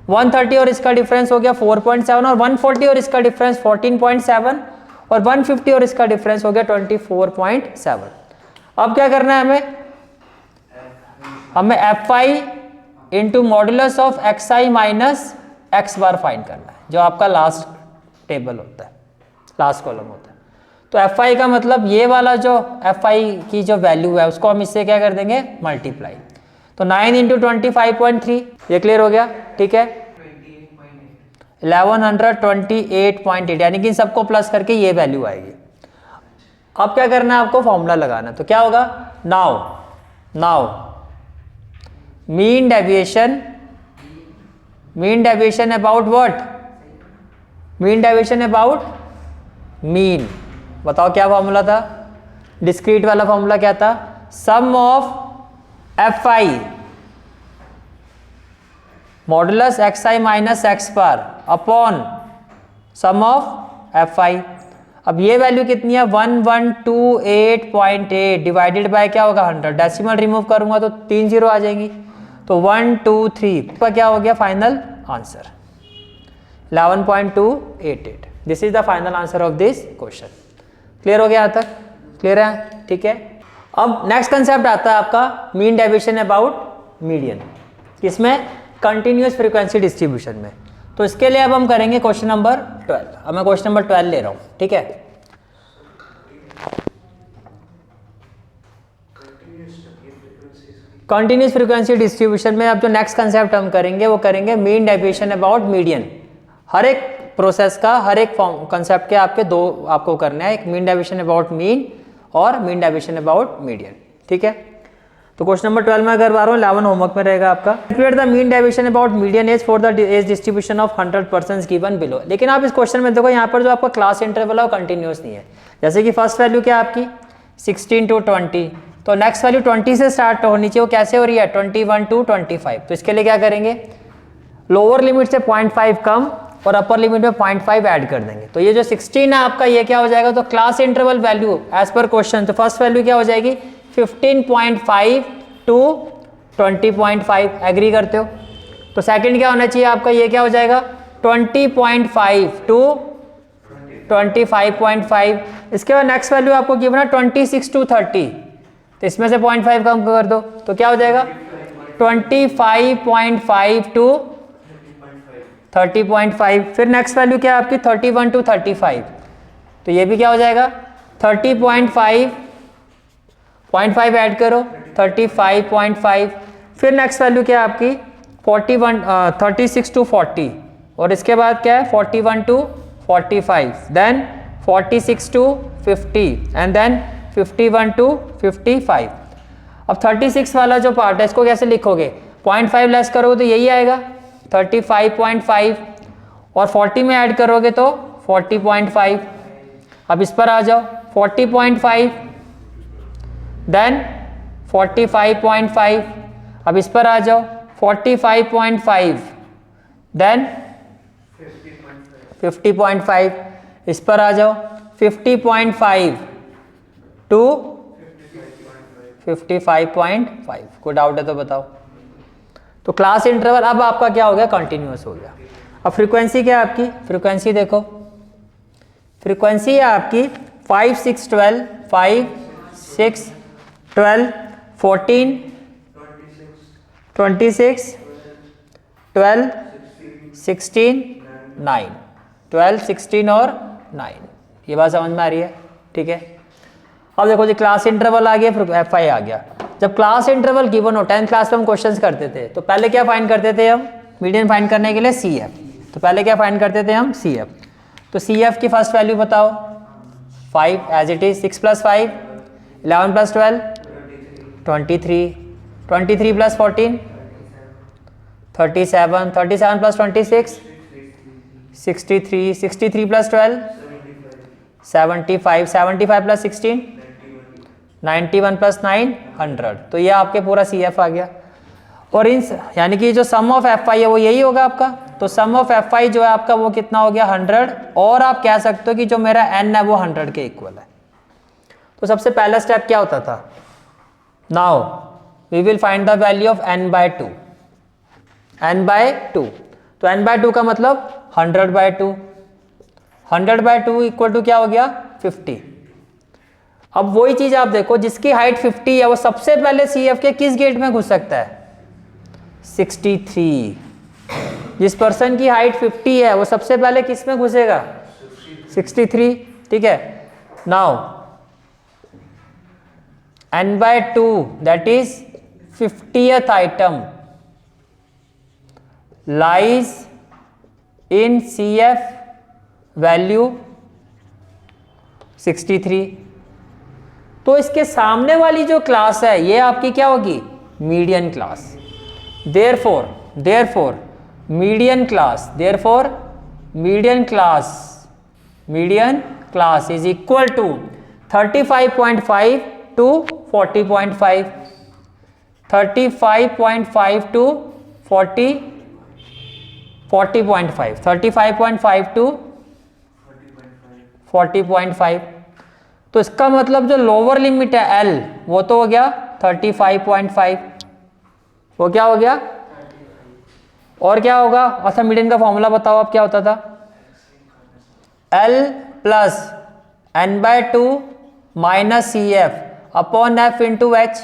130 और इसका डिफरेंस हो गया 4.7, और 140 और इसका डिफरेंस 14.7, और 150 और इसका डिफरेंस हो गया 24.7। अब क्या करना है हमें fi into modulus of xi minus x bar find करना है, जो आपका लास्ट टेबल होता है, लास्ट कॉलम होता है। तो fi का मतलब ये वाला जो fi की जो वैल्यू है उसको हम इससे क्या कर देंगे मल्टीप्लाई, तो 9 इंटू 25.3, ये क्लियर हो गया, ठीक है 1128.8, यानी कि इन सबको प्लस करके ये वैल्यू आएगी। अब क्या करना है आपको फॉर्मूला लगाना, तो क्या होगा now mean deviation about what, mean deviation about mean, बताओ क्या फॉर्मूला था, डिस्क्रीट वाला फॉर्मूला क्या था, sum of fi modulus xi minus x bar upon sum of fi। अब ये वैल्यू कितनी है 1128.8 डिवाइडेड बाय क्या होगा 100, डेसिमल रिमूव करूंगा तो 3 जीरो आ जाएंगी, तो 123 का क्या हो गया final answer 11.288, this is the final answer of this question. Clear हो गया यहाँ तक, क्लियर है, ठीक है। अब नेक्स्ट कंसेप्ट आता है आपका मीन डेविएशन अबाउट मीडियन, किसमें कंटिन्यूअस फ्रीक्वेंसी डिस्ट्रीब्यूशन में। तो इसके लिए अब हम करेंगे क्वेश्चन नंबर 12, अब मैं क्वेश्चन नंबर 12 ले रहा हूं, ठीक है। कंटिन्यूअस फ्रीक्वेंसी डिस्ट्रीब्यूशन में अब जो नेक्स्ट कंसेप्ट हम करेंगे वो करेंगे मीन डेविएशन अबाउट मीडियन। हर एक प्रोसेस का हर एक कंसेप्ट के आपके दो आपको करना है, एक मीन डेविएशन अबाउट मीन और मीन डेविएशन अबाउट मीडियन, ठीक है। तो क्वेश्चन नंबर 12 में अगर बार 11 होमवर्क में रहेगा आपका, calculate the mean deviation about median age for the age distribution of 100 persons given below. लेकिन आप इस क्वेश्चन में देखो यहाँ पर जो आपका क्लास इंटरवल है वो कंटिन्यूअस नहीं है। जैसे कि फर्स्ट वैल्यू क्या है आपकी 16 to 20, तो नेक्स्ट वैल्यू 20 से स्टार्ट होनी चाहिए, वो कैसे हो रही है 21 to 25। तो इसके लिए क्या करेंगे, लोअर लिमिट से 0.5 कम और अपर लिमिट में 0.5 ऐड कर देंगे। तो ये जो 16 है आपका ये क्या हो जाएगा, तो क्लास इंटरवल वैल्यू एज पर क्वेश्चन, तो फर्स्ट वैल्यू क्या हो जाएगी 15.5 to 20.5, एग्री करते हो। तो सेकंड क्या होना चाहिए आपका, ये क्या हो जाएगा 20.5 to 25.5। इसके बाद नेक्स्ट वैल्यू आपको गिवन है 26 to 30, तो इसमें से 0.5 कम कर दो तो क्या हो जाएगा 25.5 to 30.5। फिर नेक्स्ट वैल्यू क्या है आपकी 31 to 35, तो ये भी क्या हो जाएगा 30.5, 0.5 ऐड करो 35.5। फिर नेक्स्ट वैल्यू क्या है आपकी 41 36 to 40, और इसके बाद क्या है 41 to 45, then 46 to 50 and then 51 to 55। अब 36 वाला जो पार्ट है इसको कैसे लिखोगे, 0.5 लेस करोगे तो यही आएगा 35.5, और 40 में ऐड करोगे तो 40.5। अब इस पर आ जाओ 40.5 देन 45.5, अब इस पर आ जाओ 45.5 देन 50.5, इस पर आ जाओ 50.5 टू 55.5। कोई डाउट है तो बताओ। तो क्लास इंटरवल अब आपका क्या हो गया, कंटिन्यूअस हो गया। अब फ्रीक्वेंसी क्या है आपकी, फ्रीक्वेंसी देखो, फ्रीक्वेंसी है आपकी 5 6 12, 5 6 12 14 26 12 16 9, 12 16 और 9। ये बात समझ में आ रही है, ठीक है। अब देखो जी क्लास इंटरवल आ गया, फिर एफ आई आ गया। जब क्लास इंटरवल गिवन हो 10th क्लास में हम क्वेश्चंस करते थे तो पहले क्या फाइंड करते थे हम, मीडियन फाइंड करने के लिए सी एफ। तो पहले क्या फाइंड करते थे हम, सी एफ। तो सी एफ की फर्स्ट वैल्यू बताओ 5 एज इट इज, 6 + 5 11 + 12 23, 23 + 14 37, 37 + 26 63, 63 + 12 75, 75 + 16 91 + 9 100। तो ये आपके पूरा सी एफ आ गया। और इन यानी कि जो सम ऑफ एफ आई है वो यही होगा आपका। तो सम ऑफ एफ आई जो है आपका वो कितना हो गया 100, और आप कह सकते हो कि जो मेरा एन है वो 100 के इक्वल है। तो सबसे पहला स्टेप क्या होता था, now we will find the value of n/2, n/2। तो n/2 का मतलब 100/2, 100/2 इक्वल टू क्या हो गया 50। अब वही चीज आप देखो, जिसकी हाइट 50 है वो सबसे पहले सी एफ के किस गेट में घुस सकता है, 63। जिस पर्सन की हाइट 50 है वो सबसे पहले किस में घुसेगा, 63, ठीक है। Now n/2 that is 50th item lies in C F value 63। तो इसके सामने वाली जो क्लास है ये आपकी क्या होगी, median class. Therefore median class is equal to 35.5 to 40.5, 35.5 to 40.5, 35.5 to 40.5। तो इसका मतलब जो लोअर लिमिट है एल वो तो हो गया 35.5, वो क्या हो गया, और क्या होगा। अच्छा मीडियन का फॉर्मूला बताओ आप, क्या होता था, L + n/2 - CF upon F × H,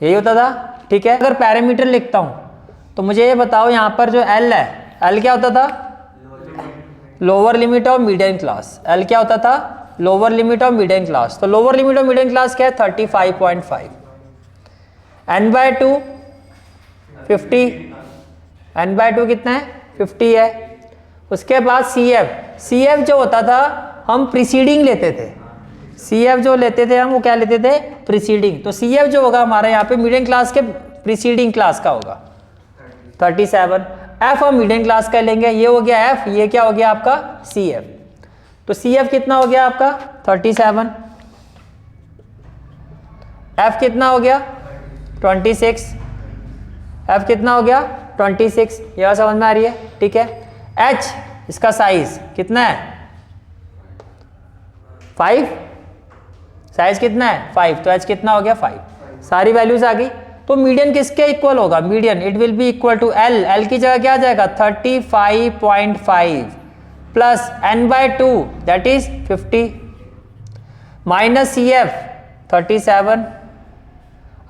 यही होता था, ठीक है। अगर पैरामीटर लिखता हूं तो मुझे ये बताओ यहां पर जो L है, L क्या होता था, lower limit of median class. L क्या होता था, lower limit of median class. तो lower limit of median class क्या है 35.5, n/2 50, n/2 कितना है 50 है। उसके बाद CF जो होता था हम प्रीसीडिंग लेते थे, CF जो लेते थे हम वो क्या लेते थे, प्रीसीडिंग। तो CF जो होगा हमारे यहाँ पे मीडियन क्लास के प्रीसीडिंग क्लास का होगा 37। F हम मीडियन क्लास का लेंगे, ये हो गया F, ये क्या हो गया आपका CF। तो CF कितना हो गया आपका 37, F कितना हो गया 26, F कितना हो गया 26। ये बात समझ में आ रही है, ठीक है। H इसका साइज कितना है 5, साइज कितना है 5, तो H कितना हो गया 5। सारी वैल्यूज आ गई। तो मीडियन किसके इक्वल होगा, median it will be equal to L की जगह क्या आ जाएगा 35.5 plus n/2 that is 50 minus CF 37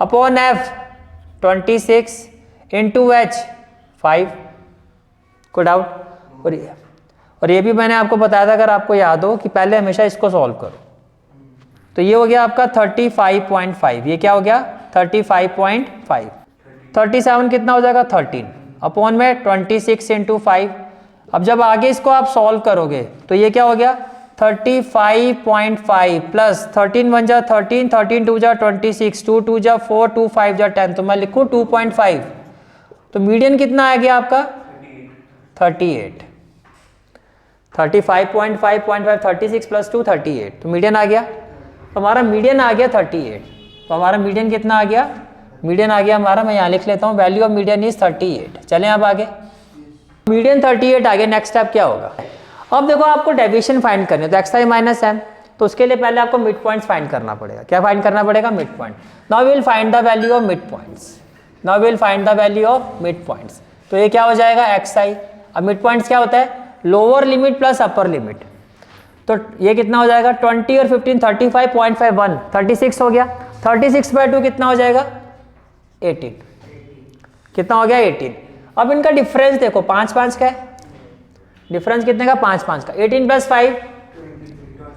upon F 26 into H 5। को डाउट। और ये भी मैंने आपको बताया था, अगर आपको याद हो, कि पहले हमेशा इसको सॉल्व करो। तो ये हो गया आपका 35.5, ये क्या हो गया 35.5, 37 कितना हो जाएगा 13 अपॉन में 26 इंटू 5। अब जब आगे इसको आप सॉल्व करोगे तो ये क्या हो गया 35.5 प्लस 13 1 जा 13, 13 2 जा 26, 2 2 जा 4, 2 5 जा 10, तो मैं लिखूँ 2.5। तो मीडियन कितना आ गया आपका 38। 35.5 36 प्लस 2 38, तो मीडियन आ गया। तो हमारा मीडियन आ गया 38। तो हमारा मीडियन कितना आ गया, मीडियन आ गया हमारा, मैं यहाँ लिख लेता हूँ, वैल्यू ऑफ मीडियन इज 38। चलें अब आगे, मीडियन 38 आ गया। नेक्स्ट स्टेप क्या होगा, अब देखो आपको डेविएशन फाइंड करनी है, तो xi माइनस एम, तो उसके लिए पहले आपको मिड पॉइंट्स फाइंड करना पड़ेगा। क्या फाइंड करना पड़ेगा, mid point. Now we will find the value of mid points, now we will find the value of mid points. तो ये क्या हो जाएगा xi। अब मिड पॉइंट्स क्या होता है, lower limit plus upper limit. तो ये कितना हो जाएगा 20 और 15 35.51 36 हो गया। 36/2 कितना हो जाएगा 18, कितना हो गया 18। अब इनका डिफरेंस देखो 5 5 का है, डिफरेंस कितने का 5 5 का। 18 plus 5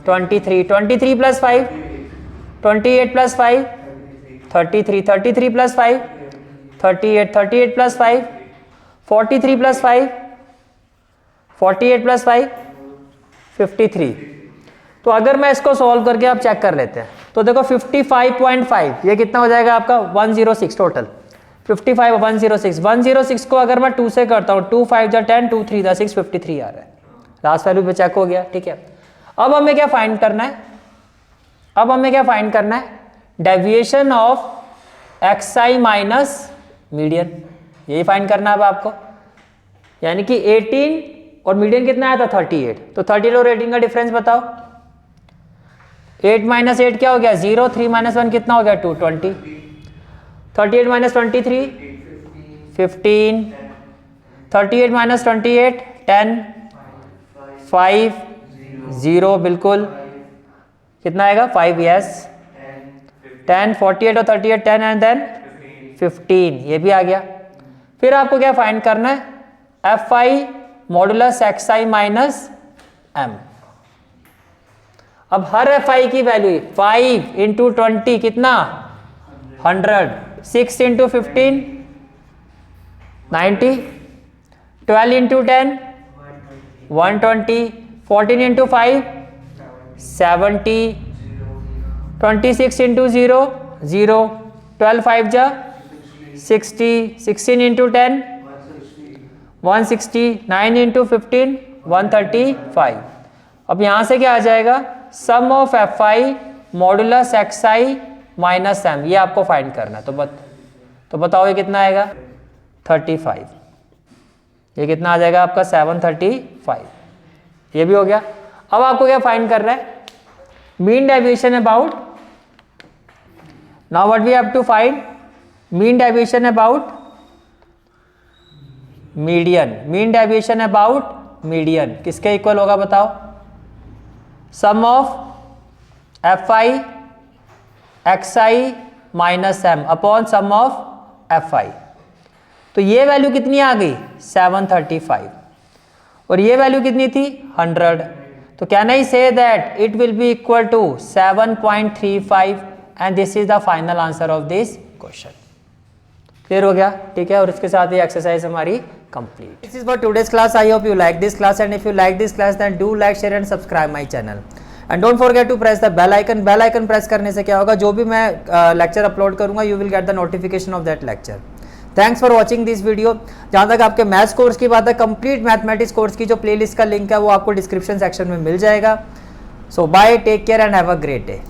23, 23 plus 5 28 plus 5 33, 33 plus 5 38, 38 plus 5 43 plus 5 48 plus 5 53। तो अगर मैं इसको सॉल्व करके आप चेक कर लेते हैं तो देखो 55.5 ये कितना हो जाएगा आपका 106 टोटल। 55 106, 106 को अगर मैं 2 से करता हूँ 2 5 जा 10, 2 3 जा 6, 53 आ रहा है। लास्ट वैल्यू पे चेक हो गया, ठीक है। अब हमें क्या फाइंड करना है, अब हमें क्या फाइंड करना है, deviation of xi minus median, यही फाइंड करना है अब आपको। यानी कि 18 और मीडियन कितना आया था 38, तो 38 और 18 का डिफरेंस बताओ। 8 माइनस 8 क्या हो गया 0, 3 माइनस 1 कितना हो गया 2, 20। 38 माइनस 23 15, 38 माइनस 28 10, 5 0 बिल्कुल, कितना आएगा 5 यस 10, 48 और 38 10 एंड देन 15, ये भी आ गया। फिर आपको क्या फाइंड करना है, fi modulus xi minus m। अब हर fi की वैल्यू 5 इंटू 20 कितना 100, 6 इंटू 15 90, 12 इंटू 10 120, 14 इंटू 5 70, 26 इंटू 0 0, 12 5 जा 60, 16 इंटू 10 160, 9 इंटू 15 135। अब यहाँ से क्या आ जाएगा, sum of fi modulus xi minus m, ये आपको फाइंड करना है। तो बताओ ये कितना आएगा 35, ये कितना आ जाएगा आपका 735, ये भी हो गया। अब आपको क्या फाइंड करना है, mean deviation about, now what we have to find, mean deviation about median, mean deviation about median किसके इक्वल होगा बताओ, sum of fi xi minus m upon sum of fi। तो ये वैल्यू कितनी आ गई 735 और ये वैल्यू कितनी थी 100। तो can I say that it will be equal to 7.35 and this is the final answer of this question. Clear हो गया, ठीक है। और इसके साथ ही एक्सरसाइज हमारी complete. This is for today's class, I hope you like this class and if you like this class then do like share and subscribe my channel and don't forget to press the bell icon. Bell icon press करने से क्या होगा, जो भी मैं लेक्चर अपलोड करूंगा you will get the notification of that lecture. Thanks for watching this video. जहाँ तक आपके मैथ्स कोर्स की बात है, कंप्लीट मैथमेटिक्स कोर्स की जो प्लेलिस्ट का लिंक है वो आपको डिस्क्रिप्शन सेक्शन में मिल जाएगा। So bye, take care and have a great day.